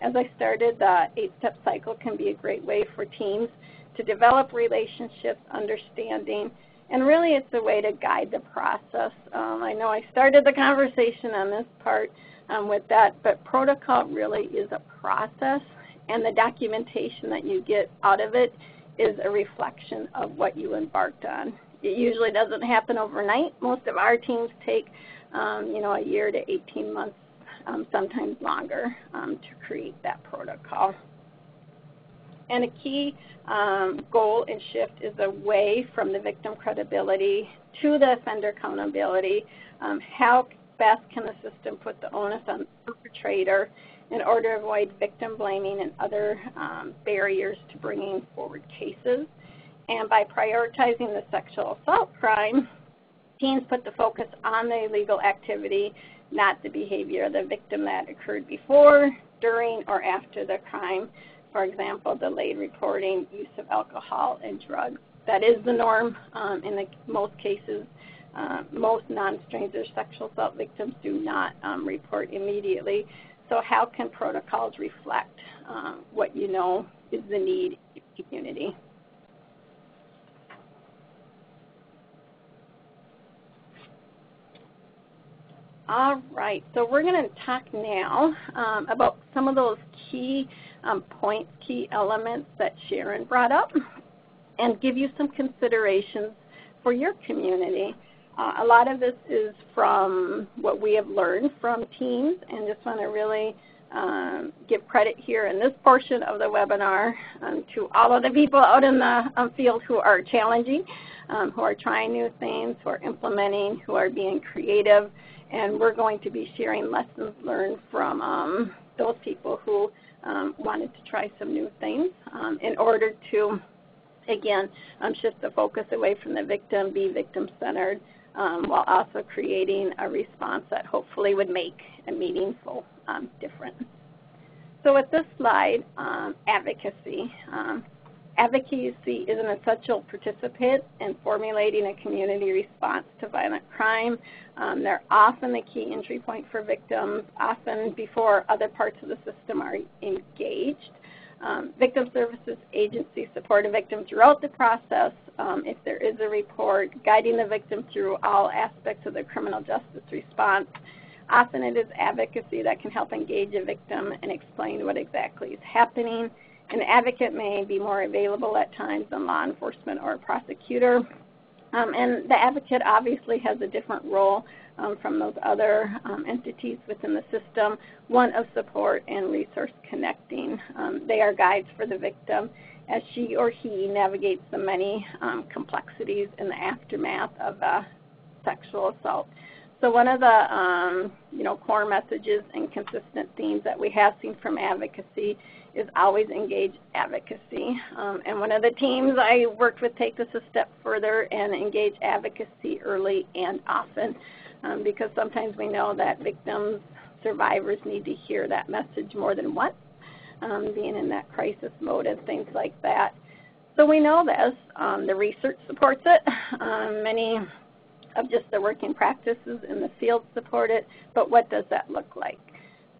As I started, the 8-step cycle can be a great way for teams to develop relationships, understanding, and really it's a way to guide the process. I know I started the conversation on this part with that, but protocol really is a process, and the documentation that you get out of it is a reflection of what you embarked on. It usually doesn't happen overnight. Most of our teams take a year to 18 months, sometimes longer, to create that protocol. And a key goal and shift is away from the victim credibility to the offender accountability. How best can the system put the onus on the perpetrator in order to avoid victim blaming and other barriers to bringing forward cases? And by prioritizing the sexual assault crime, teams put the focus on the illegal activity, not the behavior of the victim that occurred before, during, or after the crime. For example, delayed reporting, use of alcohol and drugs. That is the norm in most cases. Most non-stranger sexual assault victims do not report immediately. So how can protocols reflect what you know is the need in the community? All right, so we're going to talk now about some of those key points, key elements that Sharon brought up, and give you some considerations for your community. A lot of this is from what we have learned from teams, and just want to really give credit here in this portion of the webinar to all of the people out in the field who are challenging, who are trying new things, who are implementing, who are being creative. And we're going to be sharing lessons learned from those people who wanted to try some new things in order to, again, shift the focus away from the victim, be victim-centered, while also creating a response that hopefully would make a meaningful difference. So with this slide, advocacy. Advocacy is an essential participant in formulating a community response to violent crime. They're often the key entry point for victims, often before other parts of the system are engaged. Victim services agencies support a victim throughout the process. If there is a report, guiding the victim through all aspects of the criminal justice response. Often it is advocacy that can help engage a victim and explain what exactly is happening. An advocate may be more available at times than law enforcement or a prosecutor. And the advocate obviously has a different role from those other entities within the system, one of support and resource connecting. They are guides for the victim as she or he navigates the many complexities in the aftermath of a sexual assault. So one of the core messages and consistent themes that we have seen from advocacy is always engage advocacy. And one of the teams I worked with take this a step further and engage advocacy early and often, because sometimes we know that victims, survivors need to hear that message more than once, being in that crisis mode and things like that. So we know this. The research supports it. Many of just the working practices in the field support it, but what does that look like?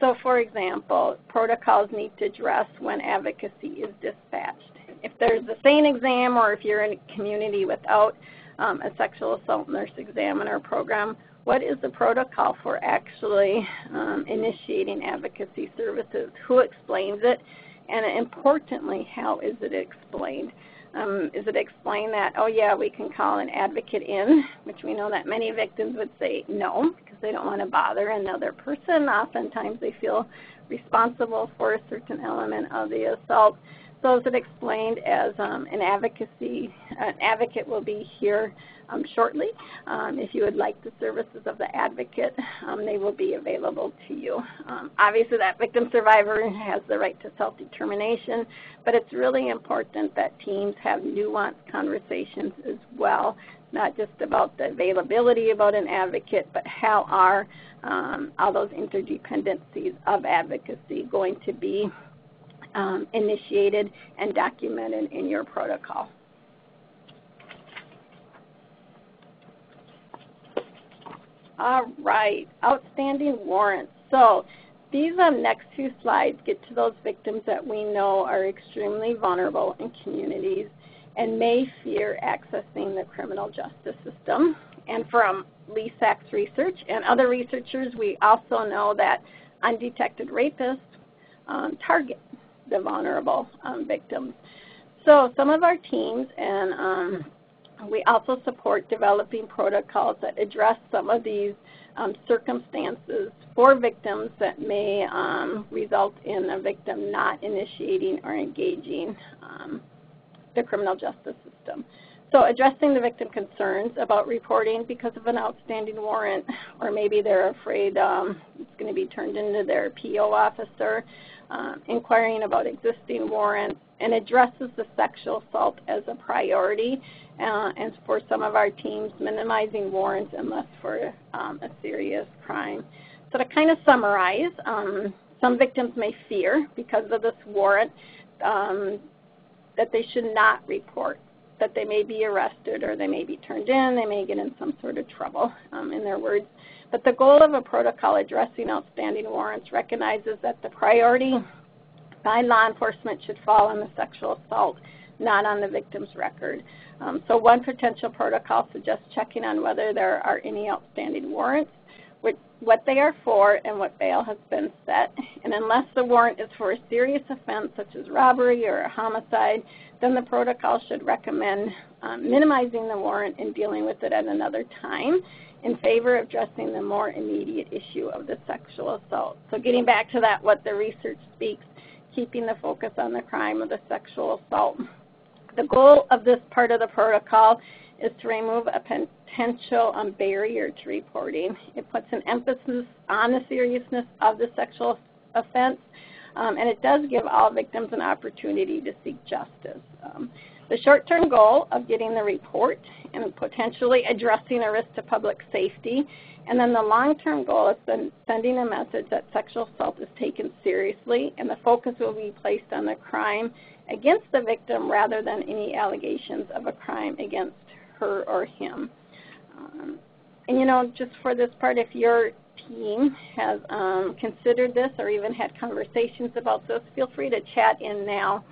So for example, protocols need to address when advocacy is dispatched. If there's a SANE exam or if you're in a community without a sexual assault nurse examiner program, what is the protocol for actually initiating advocacy services? Who explains it? And importantly, how is it explained? Is it explained that, oh yeah, we can call an advocate in, which we know that many victims would say no, because they don't want to bother another person. Oftentimes they feel responsible for a certain element of the assault. So is it explained as an advocate will be here shortly. If you would like the services of the advocate, they will be available to you. Obviously that victim survivor has the right to self-determination, but it's really important that teams have nuanced conversations as well, not just about the availability about an advocate, but how are all those interdependencies of advocacy going to be initiated and documented in your protocol. All right, outstanding warrants. So these next few slides get to those victims that we know are extremely vulnerable in communities and may fear accessing the criminal justice system. And from LESAC's research and other researchers, we also know that undetected rapists target the vulnerable victims. So some of our teams and we also support developing protocols that address some of these circumstances for victims that may result in a victim not initiating or engaging the criminal justice system. So addressing the victim concerns about reporting because of an outstanding warrant, or maybe they're afraid it's going to be turned into their PO officer, inquiring about existing warrants, and addresses the sexual assault as a priority, and for some of our teams, minimizing warrants unless for a serious crime. So to kind of summarize, some victims may fear because of this warrant that they should not report, that they may be arrested or they may be turned in, they may get in some sort of trouble, in their words. But the goal of a protocol addressing outstanding warrants recognizes that the priority by law enforcement should fall on the sexual assault, not on the victim's record. So one potential protocol suggests checking on whether there are any outstanding warrants, what they are for, and what bail has been set. And unless the warrant is for a serious offense such as robbery or a homicide, then the protocol should recommend minimizing the warrant and dealing with it at another time in favor of addressing the more immediate issue of the sexual assault. So getting back to that, what the research speaks, keeping the focus on the crime of the sexual assault. The goal of this part of the protocol is to remove a potential barrier to reporting. It puts an emphasis on the seriousness of the sexual offense, and it does give all victims an opportunity to seek justice. The short-term goal of getting the report and potentially addressing a risk to public safety, and then the long-term goal is then sending a message that sexual assault is taken seriously and the focus will be placed on the crime against the victim rather than any allegations of a crime against her or him. And you know, just for this part, if your team has considered this or even had conversations about this, feel free to chat in now.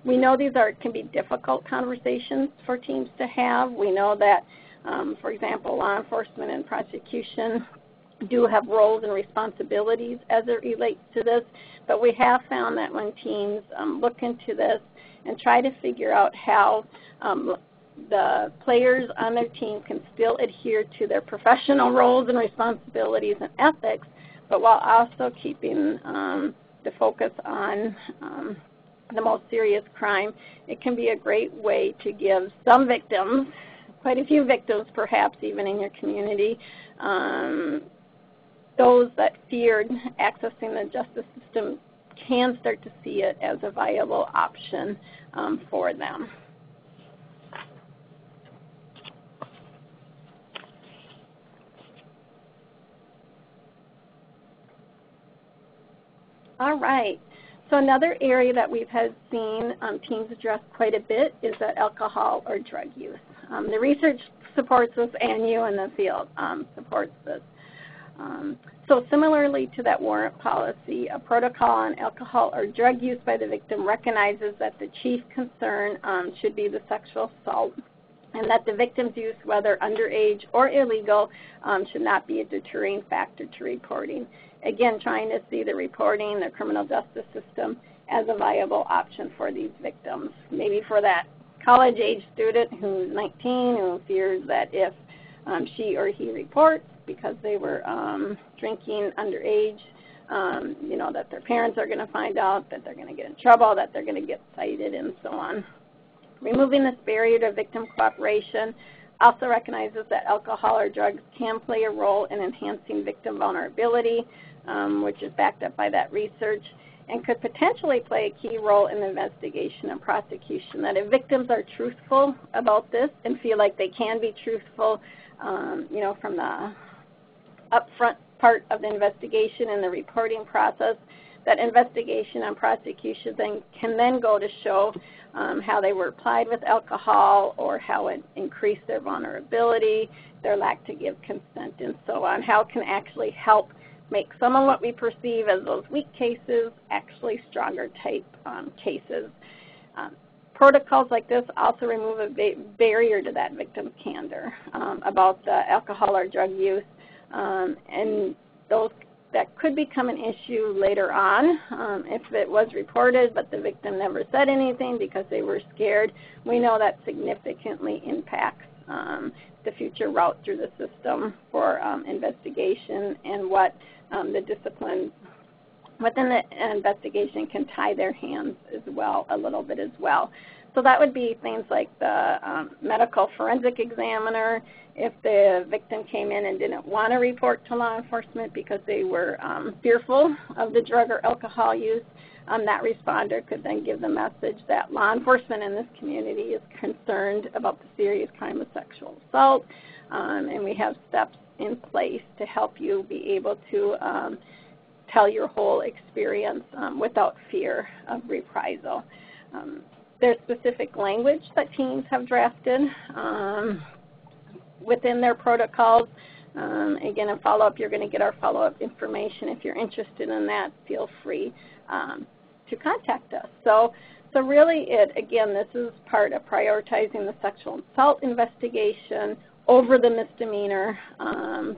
We know these can be difficult conversations for teams to have. We know that, for example, law enforcement and prosecution do have roles and responsibilities as it relates to this, but we have found that when teams look into this and try to figure out how the players on their team can still adhere to their professional roles and responsibilities and ethics, but while also keeping the focus on the most serious crime, it can be a great way to give some victims, quite a few victims perhaps even in your community, those that feared accessing the justice system can start to see it as a viable option for them. All right. So another area that we've seen teens address quite a bit is that alcohol or drug use. The research supports this, and you in the field supports this. So similarly to that warrant policy, a protocol on alcohol or drug use by the victim recognizes that the chief concern should be the sexual assault, and that the victim's use, whether underage or illegal, should not be a deterring factor to reporting. Again, trying to see the reporting, the criminal justice system, as a viable option for these victims. Maybe for that college-age student who's 19 who fears that if she or he reports because they were drinking underage, that their parents are going to find out, that they're going to get in trouble, that they're going to get cited, and so on. Removing this barrier to victim cooperation also recognizes that alcohol or drugs can play a role in enhancing victim vulnerability, which is backed up by that research, and could potentially play a key role in the investigation and prosecution. That if victims are truthful about this and feel like they can be truthful, from the upfront part of the investigation and the reporting process, that investigation and prosecution can then go to show how they were applied with alcohol or how it increased their vulnerability, their lack to give consent, and so on. How it can actually help make some of what we perceive as those weak cases actually stronger type cases. Protocols like this also remove a barrier to that victim's candor about the alcohol or drug use, and those that could become an issue later on if it was reported but the victim never said anything because they were scared. We know that significantly impacts the future route through the system for investigation and what the disciplines within the investigation can tie their hands as well, a little bit as well. So that would be things like the medical forensic examiner. If the victim came in and didn't want to report to law enforcement because they were fearful of the drug or alcohol use, that responder could then give the message that law enforcement in this community is concerned about the serious crime of sexual assault, and we have steps in place to help you be able to tell your whole experience without fear of reprisal. There's specific language that teams have drafted within their protocols. Again, in follow-up, you're going to get our follow-up information. If you're interested in that, feel free to contact us. So really, again, this is part of prioritizing the sexual assault investigation over the misdemeanor,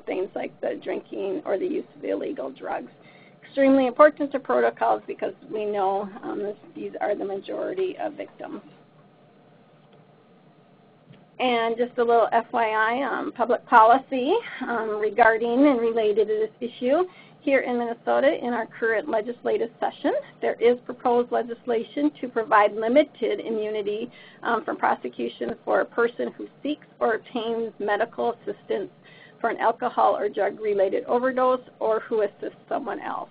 things like the drinking or the use of illegal drugs. Extremely important to protocols because we know these are the majority of victims. And just a little FYI, public policy regarding and related to this issue. Here in Minnesota, in our current legislative session, there is proposed legislation to provide limited immunity from prosecution for a person who seeks or obtains medical assistance for an alcohol or drug-related overdose or who assists someone else.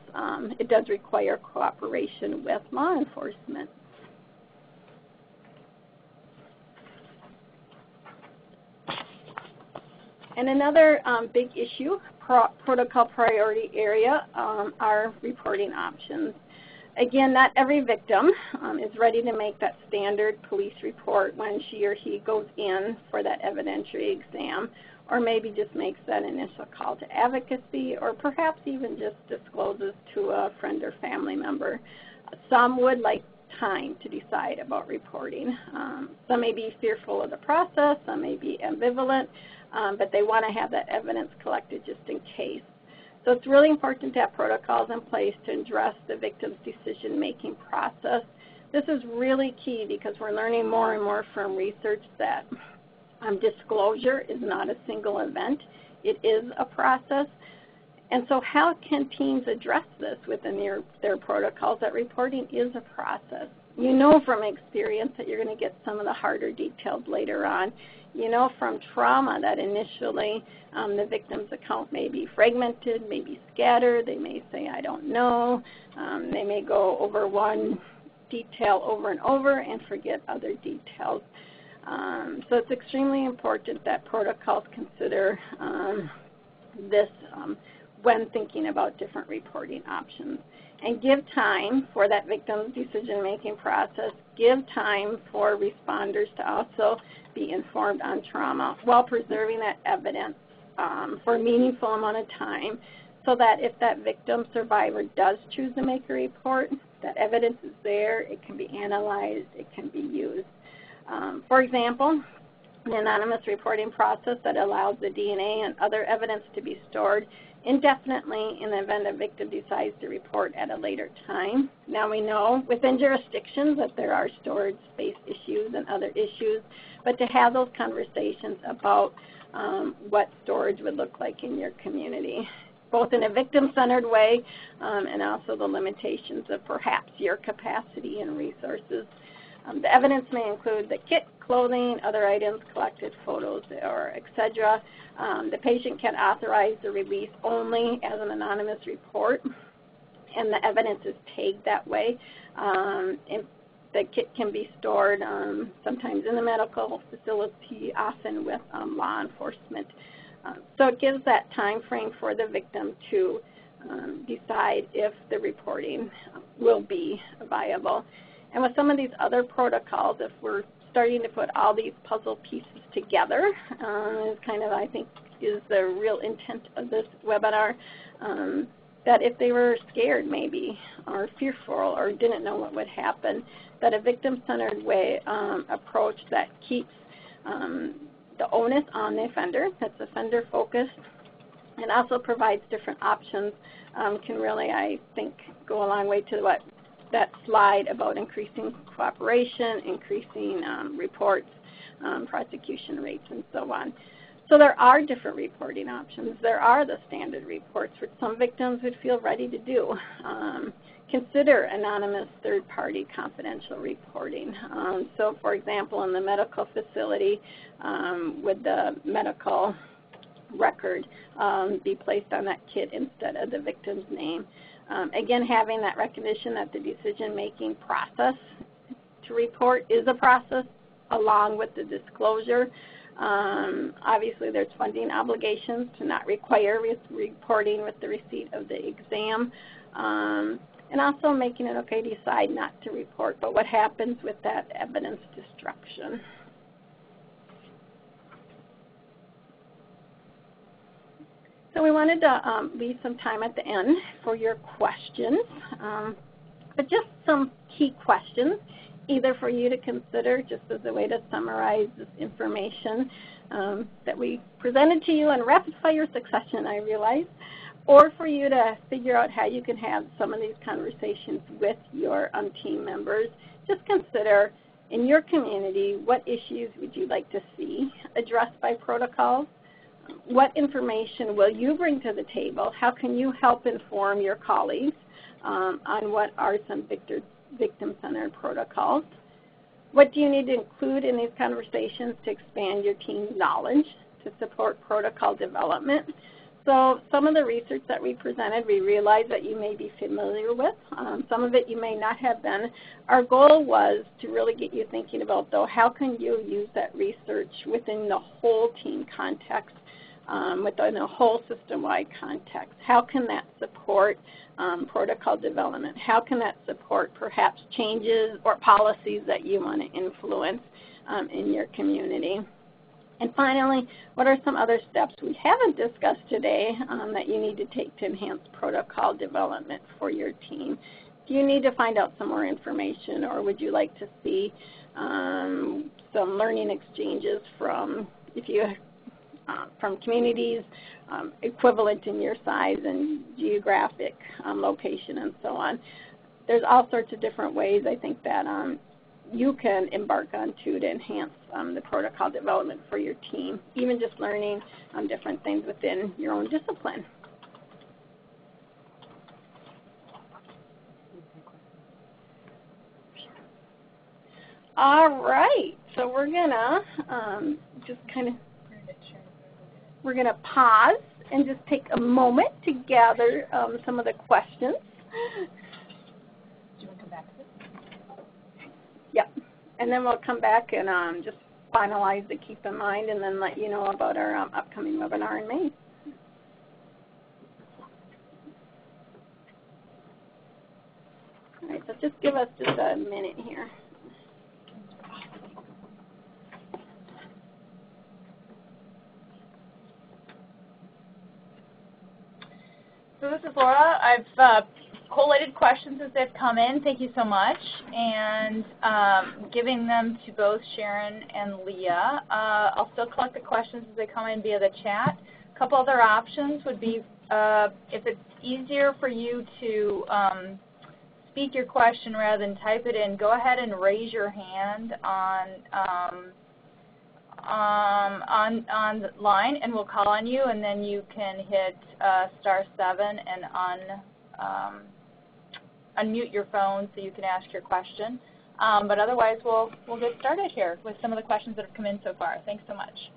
It does require cooperation with law enforcement. And another big issue, protocol priority area, are reporting options. Again, not every victim is ready to make that standard police report when she or he goes in for that evidentiary exam, or maybe just makes that initial call to advocacy, or perhaps even just discloses to a friend or family member. Some would like time to decide about reporting. Some may be fearful of the process, some may be ambivalent, but they want to have that evidence collected just in case. So it's really important to have protocols in place to address the victim's decision-making process. This is really key because we're learning more and more from research that disclosure is not a single event. It is a process. And so how can teams address this within their protocols? That reporting is a process. You know from experience that you're going to get some of the harder details later on. You know from trauma that initially the victim's account may be fragmented, may be scattered. They may say, I don't know. They may go over one detail over and over and forget other details. So it's extremely important that protocols consider this when thinking about different reporting options. And give time for that victim's decision-making process. Give time for responders to also be informed on trauma while preserving that evidence for a meaningful amount of time, so that if that victim survivor does choose to make a report, that evidence is there, it can be analyzed, it can be used. For example, an anonymous reporting process that allows the DNA and other evidence to be stored indefinitely in the event a victim decides to report at a later time. Now we know within jurisdictions that there are storage space issues and other issues, but to have those conversations about what storage would look like in your community, both in a victim-centered way and also the limitations of perhaps your capacity and resources. The evidence may include the kit, clothing, other items collected, photos, or etc. The patient can authorize the release only as an anonymous report, and the evidence is tagged that way. And the kit can be stored sometimes in the medical facility, often with law enforcement. So it gives that time frame for the victim to decide if the reporting will be viable. And with some of these other protocols, if we're starting to put all these puzzle pieces together, is kind of, I think, is the real intent of this webinar, that if they were scared maybe, or fearful, or didn't know what would happen, that a victim-centered way approach that keeps the onus on the offender, that's offender-focused, and also provides different options, can really, I think, go a long way to what that slide about increasing cooperation, increasing reports, prosecution rates, and so on. So there are different reporting options. There are the standard reports, which some victims would feel ready to do. Consider anonymous third-party confidential reporting. So, for example, in the medical facility, would the medical record be placed on that kit instead of the victim's name? Again, having that recognition that the decision-making process to report is a process along with the disclosure. Obviously, there's funding obligations to not require reporting with the receipt of the exam. And also making it okay to decide not to report, but what happens with that evidence destruction. So we wanted to leave some time at the end for your questions, but just some key questions, either for you to consider just as a way to summarize this information that we presented to you in rapid fire succession, I realize, or for you to figure out how you can have some of these conversations with your team members. Just consider, in your community, what issues would you like to see addressed by protocols? What information will you bring to the table? How can you help inform your colleagues on what are some victim-centered protocols? What do you need to include in these conversations to expand your team's knowledge to support protocol development? So some of the research that we presented, we realized that you may be familiar with. Some of it you may not have been. Our goal was to really get you thinking about, though, how can you use that research within the whole team context, within a whole system-wide context? How can that support protocol development? How can that support perhaps changes or policies that you want to influence in your community? And finally, what are some other steps we haven't discussed today that you need to take to enhance protocol development for your team? Do you need to find out some more information, or would you like to see some learning exchanges from communities equivalent in your size and geographic location and so on? There's all sorts of different ways, I think, that you can embark on to enhance the protocol development for your team, even just learning different things within your own discipline. All right, so we're gonna just kind of, we're gonna pause and just take a moment to gather some of the questions. Do you want to come back to this? Yep, and then we'll come back and just finalize the keep in mind and then let you know about our upcoming webinar in May. All right, so just give us just a minute here. So this is Laura. I've collated questions as they've come in. Thank you so much. And giving them to both Sharon and Leah. I'll still collect the questions as they come in via the chat. A couple other options would be if it's easier for you to speak your question rather than type it in, go ahead and raise your hand on the line, and we'll call on you, and then you can hit *7 and unmute your phone so you can ask your question. But otherwise, we'll get started here with some of the questions that have come in so far. Thanks so much.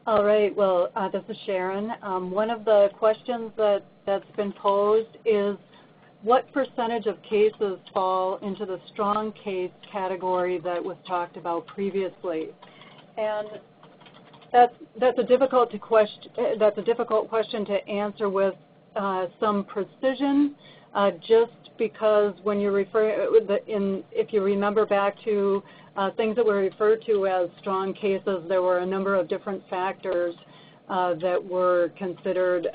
All right. Well, this is Sharon. One of the questions that's been posed is, what percentage of cases fall into the strong case category that was talked about previously? And that's a difficult question to answer with some precision, just because when you if you remember back to things that were referred to as strong cases, there were a number of different factors that were considered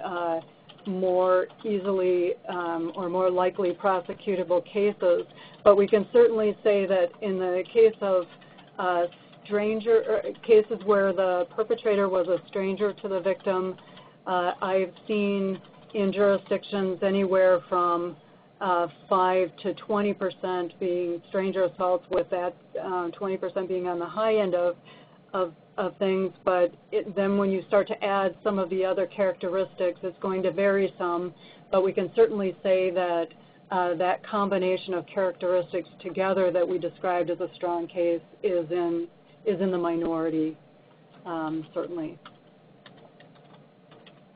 more easily or more likely prosecutable cases. But we can certainly say that in the case of cases where the perpetrator was a stranger to the victim, I've seen in jurisdictions anywhere from 5 to 20% being stranger assaults, with that 20% being on the high end of things. But then when you start to add some of the other characteristics, it's going to vary some. But we can certainly say that that combination of characteristics together that we described as a strong case is in the minority, certainly.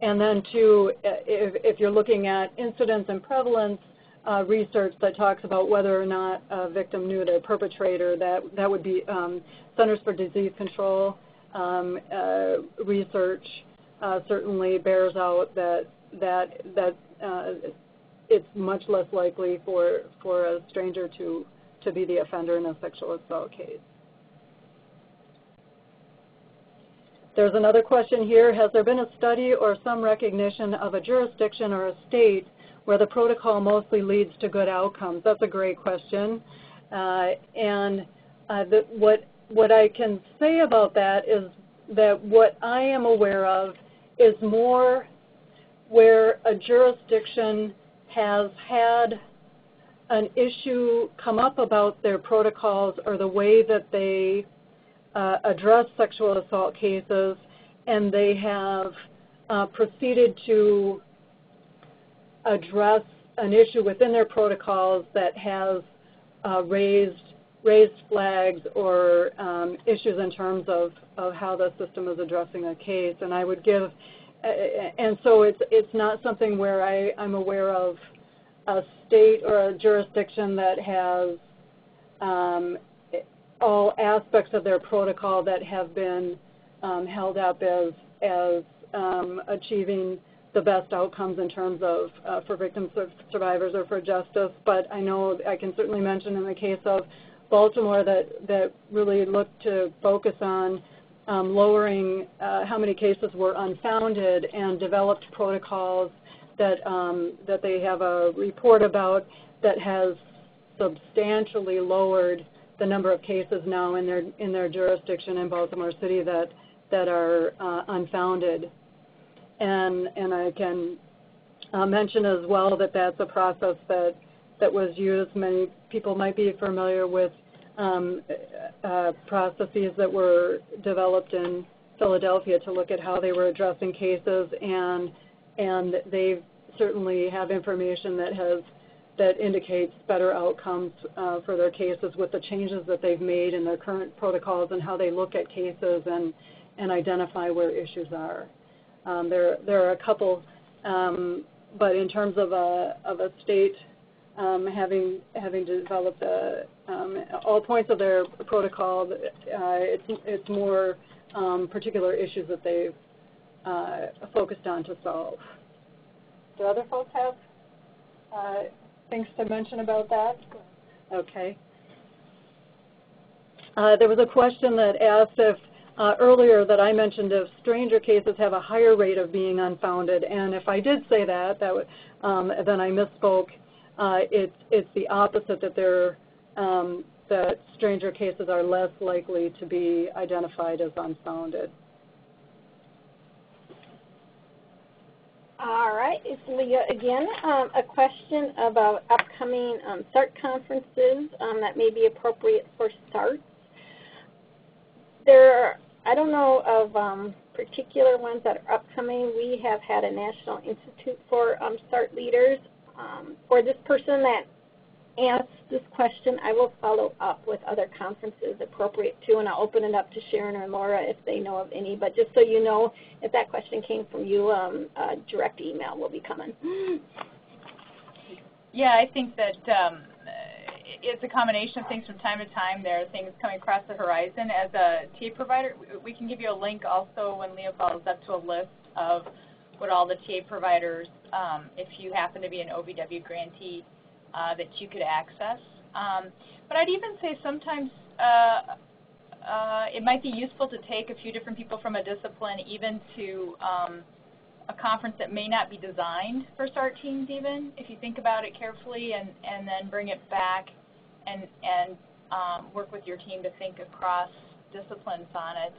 And then if you're looking at incidence and prevalence research that talks about whether or not a victim knew their perpetrator, that would be Centers for Disease Control research certainly bears out that it's much less likely for a stranger to be the offender in a sexual assault case. There's another question here. Has there been a study or some recognition of a jurisdiction or a state where the protocol mostly leads to good outcomes? That's a great question. What I can say about that is that what I am aware of is more where a jurisdiction has had an issue come up about their protocols or the way that they address sexual assault cases, and they have proceeded to address an issue within their protocols that has raised flags or issues in terms of how the system is addressing a case. And I would give, and so it's not something where I'm aware of a state or a jurisdiction that has all aspects of their protocol that have been held up as achieving the best outcomes in terms of for victims, survivors, or for justice. But I know I can certainly mention in the case of Baltimore that really looked to focus on lowering how many cases were unfounded and developed protocols that they have a report about that has substantially lowered the number of cases now in their jurisdiction in Baltimore City that are unfounded. And I can mention as well that that's a process that was used. Many people might be familiar with processes that were developed in Philadelphia to look at how they were addressing cases, and they certainly have information that has that indicates better outcomes for their cases with the changes that they've made in their current protocols and how they look at cases and identify where issues are. There are a couple, but in terms of a state having developed all points of their protocol, it's more particular issues that they've focused on to solve. Do other folks have things to mention about that? Okay. There was a question that asked if earlier that I mentioned if stranger cases have a higher rate of being unfounded, and if I did say that, then I misspoke. It's the opposite, that stranger cases are less likely to be identified as unfounded. All right, it's Leah again. A question about upcoming SART conferences that may be appropriate for SARTs. I don't know of particular ones that are upcoming. We have had a National Institute for SART leaders. For this person that asked this question, I will follow up with other conferences appropriate too, and I'll open it up to Sharon or Laura if they know of any. But just so you know, if that question came from you, a direct email will be coming. Yeah, I think that it's a combination of things from time to time. There are things coming across the horizon. As a TA provider, we can give you a link also when Leah follows up to a list of what all the TA providers, if you happen to be an OVW grantee, that you could access. But I'd even say sometimes it might be useful to take a few different people from a discipline even to a conference that may not be designed for SART teams even, if you think about it carefully, and then bring it back and work with your team to think across disciplines on it.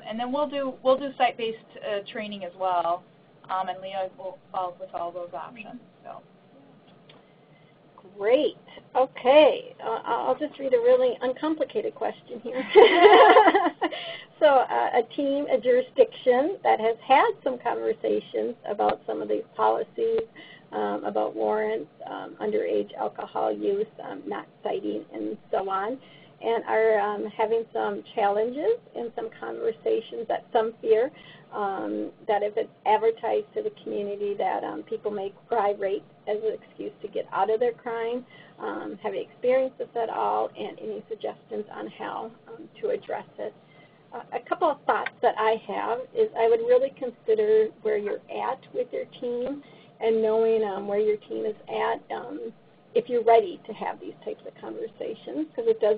And then we'll do site-based training as well, and Leah will follow with all those options. So. Great. Okay. I'll just read a really uncomplicated question here. So a team, a jurisdiction that has had some conversations about some of these policies, about warrants, underage alcohol use, not citing, and so on, and are having some challenges and some conversations that some fear that if it's advertised to the community that people may cry rape as an excuse to get out of their crime. Have you experienced this at all, and any suggestions on how to address it? A couple of thoughts that I have is I would really consider where you're at with your team and knowing where your team is at if you're ready to have these types of conversations, because it does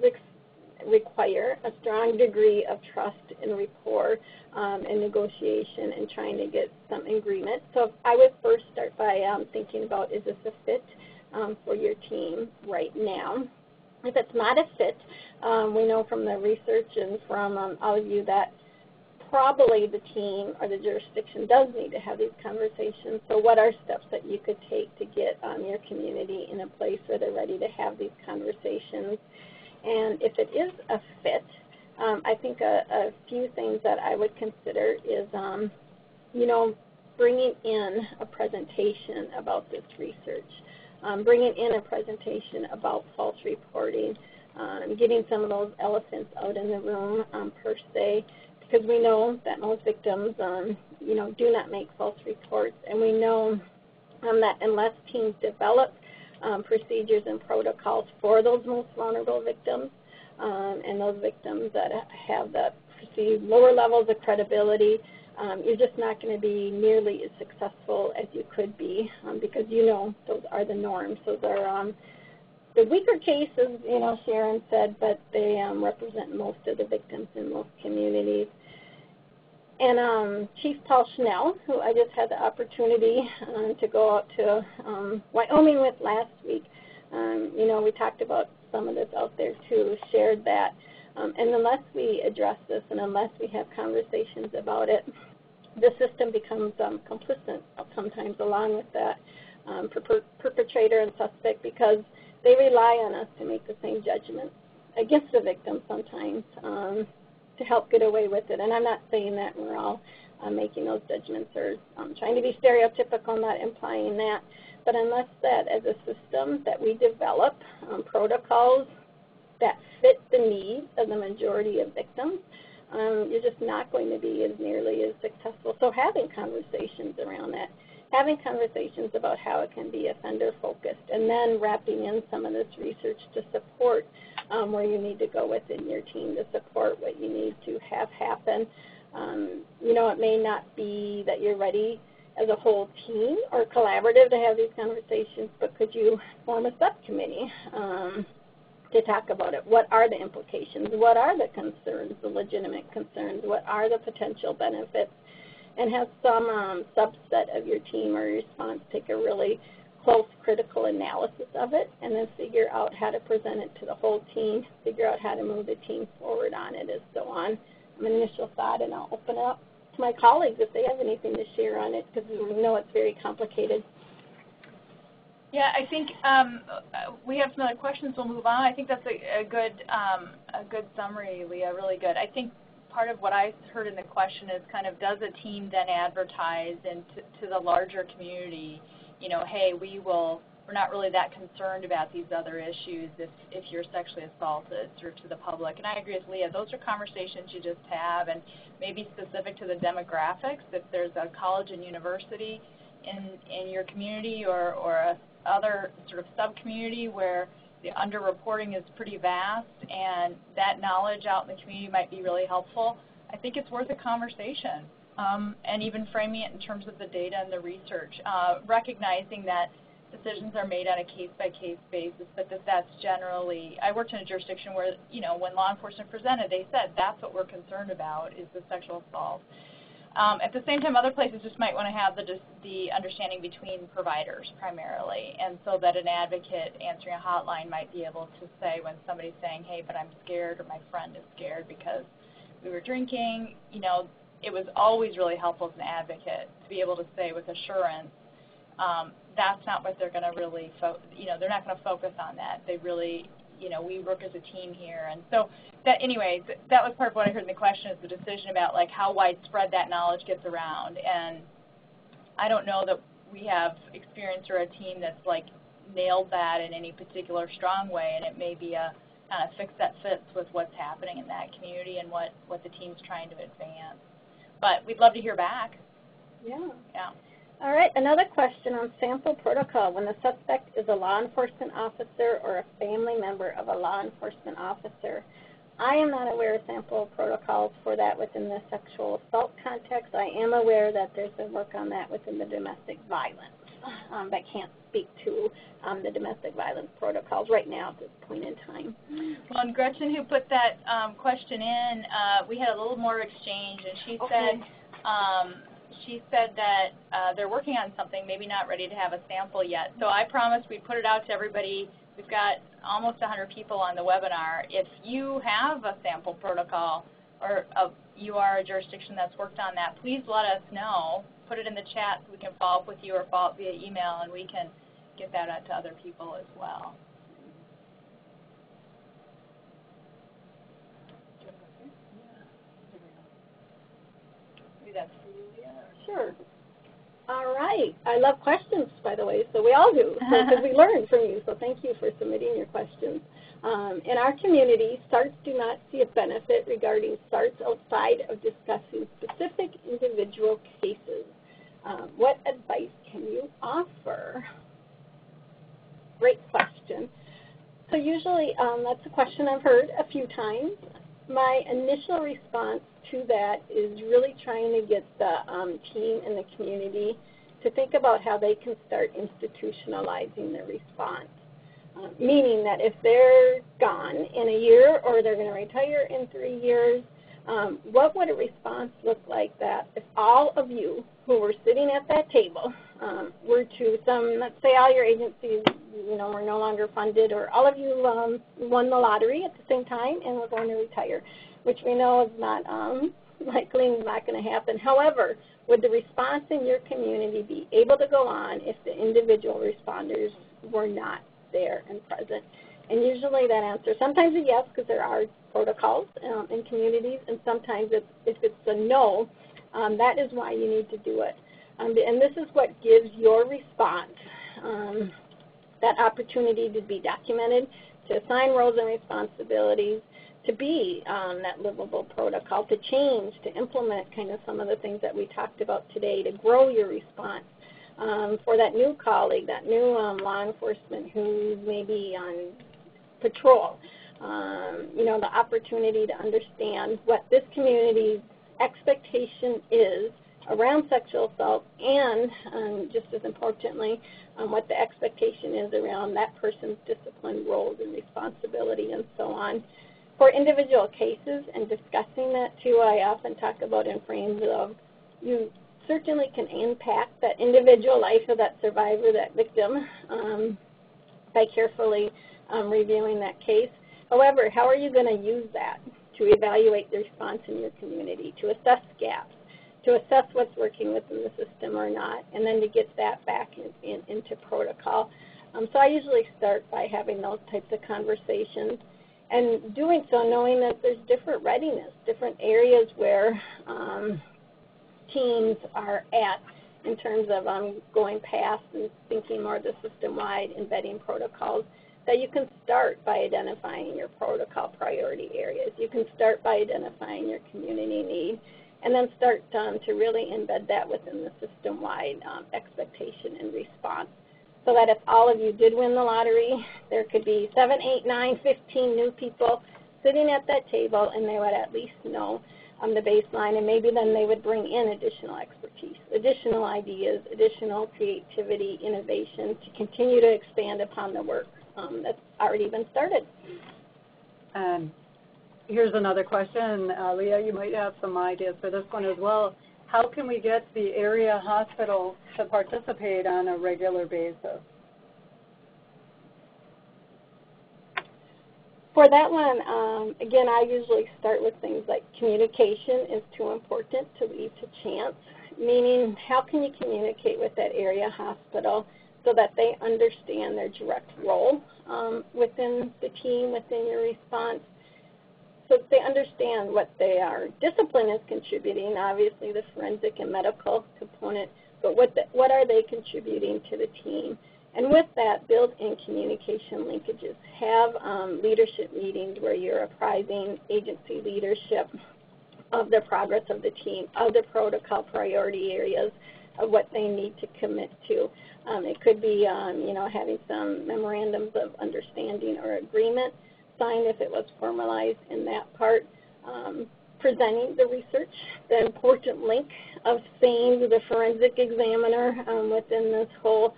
require a strong degree of trust and rapport and negotiation and trying to get some agreement. So I would first start by thinking about, is this a fit for your team right now? If it's not a fit, we know from the research and from all of you that probably the team or the jurisdiction does need to have these conversations. So what are steps that you could take to get your community in a place where they're ready to have these conversations? And if it is a fit, I think a few things that I would consider is, bringing in a presentation about this research, bringing in a presentation about false reporting, getting some of those elephants out in the room per se, because we know that most victims, do not make false reports, and we know that unless teams develop procedures and protocols for those most vulnerable victims and those victims that have that perceived lower levels of credibility, you're just not going to be nearly as successful as you could be because those are the norms. Those are the weaker cases, Sharon said, but they represent most of the victims in most communities. And Chief Paul Schnell, who I just had the opportunity to go out to Wyoming with last week, we talked about some of this out there too, shared that. And unless we address this and unless we have conversations about it, the system becomes complicit sometimes along with that perpetrator and suspect, because they rely on us to make the same judgments against the victim sometimes to help get away with it. And I'm not saying that we're all making those judgments or trying to be stereotypical, not implying that. but unless that as a system that we develop protocols that fit the needs of the majority of victims, you're just not going to be as nearly as successful. So having conversations around that, having conversations about how it can be offender-focused, and then wrapping in some of this research to support where you need to go within your team to support what you need to have happen. You know, it may not be that you're ready as a whole team or collaborative to have these conversations, but could you form a subcommittee to talk about it? What are the implications? What are the concerns, the legitimate concerns? What are the potential benefits? And have some subset of your team or your response take a really close critical analysis of it and then figure out how to present it to the whole team, figure out how to move the team forward on it, and so on. An initial thought, and I'll open it up to my colleagues if they have anything to share on it, because we know it's very complicated. Yeah, I think we have some other questions. We'll move on. I think that's a good summary, Leah, really good. I think part of what I heard in the question is kind of, does a team then advertise to the larger community, you know, hey, we're not really that concerned about these other issues if you're sexually assaulted, or to the public. And I agree with Leah, those are conversations you just have, and maybe specific to the demographics. If there's a college and university in your community, or other sort of sub-community where the underreporting is pretty vast, and that knowledge out in the community might be really helpful, I think it's worth a conversation, and even framing it in terms of the data and the research, recognizing that decisions are made on a case-by-case basis, but that's generally, I worked in a jurisdiction where, you know, when law enforcement presented, they said that's what we're concerned about is the sexual assault. At the same time, other places just might want to have the understanding between providers primarily, and so that an advocate answering a hotline might be able to say when somebody's saying, hey, but I'm scared, or my friend is scared because we were drinking, you know, it was always really helpful as an advocate to be able to say with assurance, that's not what they're going to really, you know, they're not going to focus on that. They really, you know, we work as a team here. And so that, anyways, that was part of what I heard in the question, is the decision about like how widespread that knowledge gets around. And I don't know that we have experience or a team that's like nailed that in any particular strong way, and it may be a kind of fix that fits with what's happening in that community and what the team's trying to advance. But we'd love to hear back. Yeah. Yeah. All right, another question on sample protocol. When the suspect is a law enforcement officer or a family member of a law enforcement officer, I am not aware of sample protocols for that within the sexual assault context. I am aware that there's been work on that within the domestic violence, but can't speak to the domestic violence protocols right now at this point in time. Well, and Gretchen, who put that question in, we had a little more exchange, and she said that they're working on something, maybe not ready to have a sample yet. So I promised we'd put it out to everybody. We've got almost 100 people on the webinar. If you have a sample protocol, or you are a jurisdiction that's worked on that, please let us know. Put it in the chat so we can follow up with you, or follow up via email, and we can get that out to other people as well. Maybe that's for you, Leah? Sure. All right. I love questions, by the way, so we all do, because we learn from you. So thank you for submitting your questions. In our community, SARTs do not see a benefit regarding SARTs outside of discussing specific individual cases. What advice can you offer? Great question. So usually that's a question I've heard a few times. My initial response to that is really trying to get the team and the community to think about how they can start institutionalizing their response. Meaning that if they're gone in a year, or they're going to retire in 3 years, what would a response look like that if all of you who were sitting at that table were to let's say all your agencies, you know, were no longer funded, or all of you won the lottery at the same time and were going to retire, which we know is not likely, not going to happen. However, would the response in your community be able to go on if the individual responders were not there and present? And usually that answer, sometimes a yes, because there are protocols in communities, and sometimes if it's a no, that is why you need to do it. And this is what gives your response that opportunity to be documented, to assign roles and responsibilities, to be that livable protocol, to change, to implement kind of some of the things that we talked about today, to grow your response. For that new colleague, that new law enforcement who may be on patrol, the opportunity to understand what this community's expectation is around sexual assault and, just as importantly, what the expectation is around that person's discipline, roles, and responsibility, and so on. For individual cases and discussing that too, I often talk about in frames of you certainly can impact that individual life of that survivor, that victim, by carefully reviewing that case. However, how are you going to use that to evaluate the response in your community, to assess gaps, to assess what's working within the system or not, and then to get that back into protocol? So I usually start by having those types of conversations, and doing so knowing that there's different readiness, different areas where teams are at in terms of going past and thinking more of the system-wide embedding protocols, that you can start by identifying your protocol priority areas. You can start by identifying your community need, and then start to really embed that within the system-wide expectation and response. So that if all of you did win the lottery, there could be 7, 8, 9, 15 new people sitting at that table, and they would at least know the baseline, and maybe then they would bring in additional expertise, additional ideas, additional creativity, innovation to continue to expand upon the work that's already been started. Here's another question. Leah, you might have some ideas for this one as well. How can we get the area hospital to participate on a regular basis? For that one, again, I usually start with things like communication is too important to leave to chance, meaning how can you communicate with that area hospital so that they understand their direct role within the team, within your response, so that they understand what their discipline is contributing, obviously the forensic and medical component, but what are they contributing to the team? And with that, build in communication linkages. Have leadership meetings where you're apprising agency leadership of the progress of the team, of the protocol priority areas, of what they need to commit to. It could be, having some memorandums of understanding or agreement signed if it was formalized in that part. Presenting the research, the important link of saying to the forensic examiner within this whole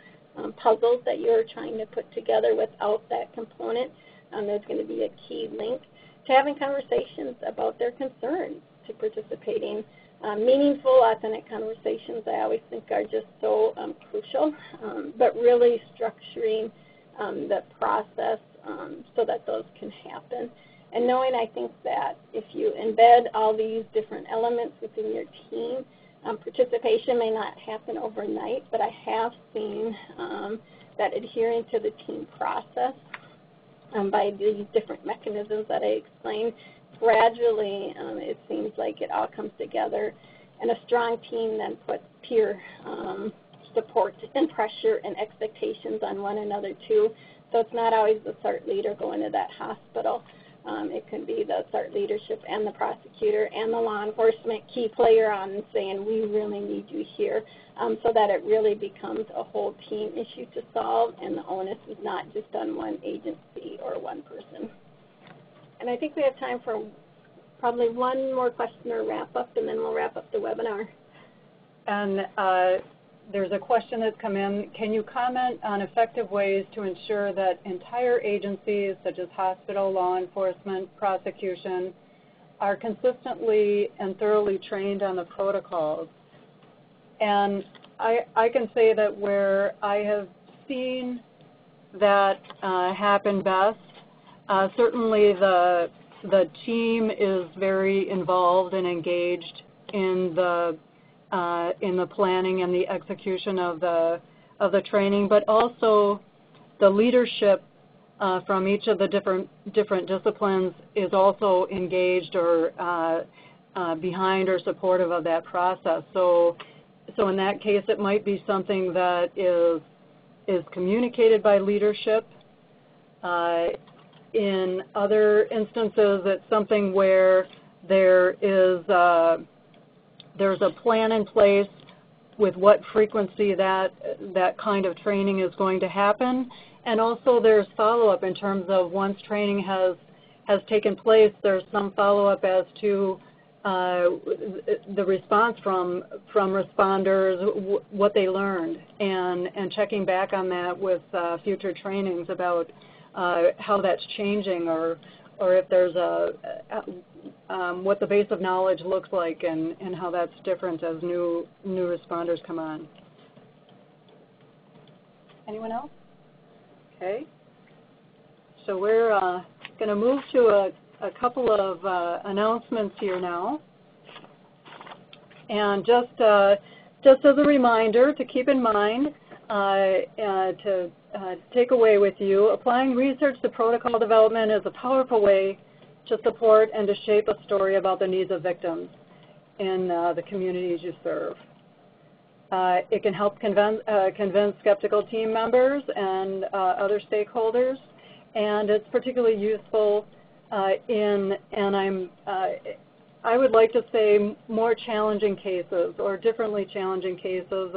puzzles that you're trying to put together. Without that component, there's going to be a key link to having conversations about their concerns, to participating. Meaningful, authentic conversations I always think are just so crucial, but really structuring the process so that those can happen. And knowing, I think, that if you embed all these different elements within your team, participation may not happen overnight, but I have seen that adhering to the team process by these different mechanisms that I explained, gradually it seems like it all comes together, and a strong team then puts peer support and pressure and expectations on one another too. So it's not always the SART leader going to that hospital. It can be the SART leadership and the prosecutor and the law enforcement key player on saying, we really need you here, so that it really becomes a whole team issue to solve, and the onus is not just on one agency or one person. And I think we have time for probably one more question or wrap up, and then we'll wrap up the webinar. And there's a question that's come in. Can you comment on effective ways to ensure that entire agencies, such as hospital, law enforcement, prosecution, are consistently and thoroughly trained on the protocols? And I can say that where I have seen that happen best, certainly the team is very involved and engaged in the planning and the execution of the training, but also the leadership from each of the different disciplines is also engaged or behind or supportive of that process. So in that case, it might be something that is is communicated by leadership. In other instances, it's something where there's a plan in place with what frequency that kind of training is going to happen. And also there's follow-up in terms of once training has taken place, there's some follow-up as to the response from responders, what they learned, and checking back on that with future trainings about how that's changing, or if there's what the base of knowledge looks like, and how that's different as new responders come on. Anyone else? Okay. So we're going to move to a couple of announcements here now. And just as a reminder to keep in mind, to take away with you, applying research to protocol development is a powerful way to support and to shape a story about the needs of victims in the communities you serve. It can help convince skeptical team members and other stakeholders, and it's particularly useful I would like to say more challenging cases or differently challenging cases,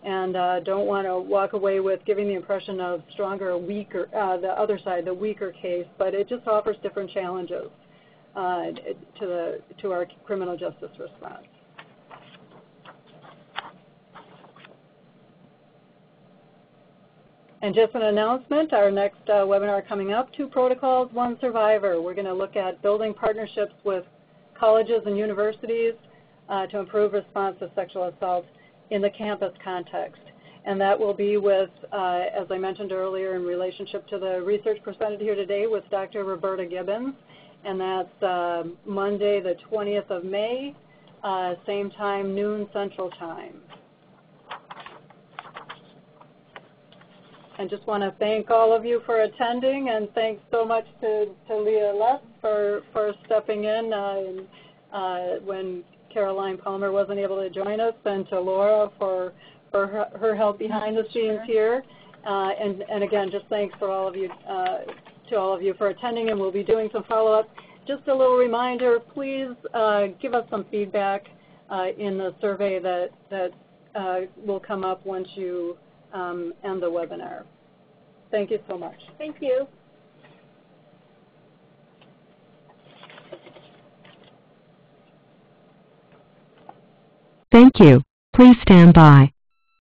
and don't want to walk away with giving the impression of stronger or weaker, the other side, the weaker case, but it just offers different challenges to our criminal justice response. And just an announcement, our next webinar coming up, 2 Protocols, 1 Survivor. We're going to look at building partnerships with colleges and universities to improve response to sexual assault in the campus context. And that will be with, as I mentioned earlier, in relationship to the research presented here today with Dr. Roberta Gibbons. And that's Monday, the 20th of May, same time, noon Central Time. And just want to thank all of you for attending, and thanks so much to Leah Lutz for stepping in when Caroline Palmer wasn't able to join us, and to Laura for her help behind the scenes here. And again, just thanks for all of you to all of you for attending, and we'll be doing some follow-up. Just a little reminder, please give us some feedback in the survey that will come up once you end the webinar. Thank you so much. Thank you. Thank you. Please stand by.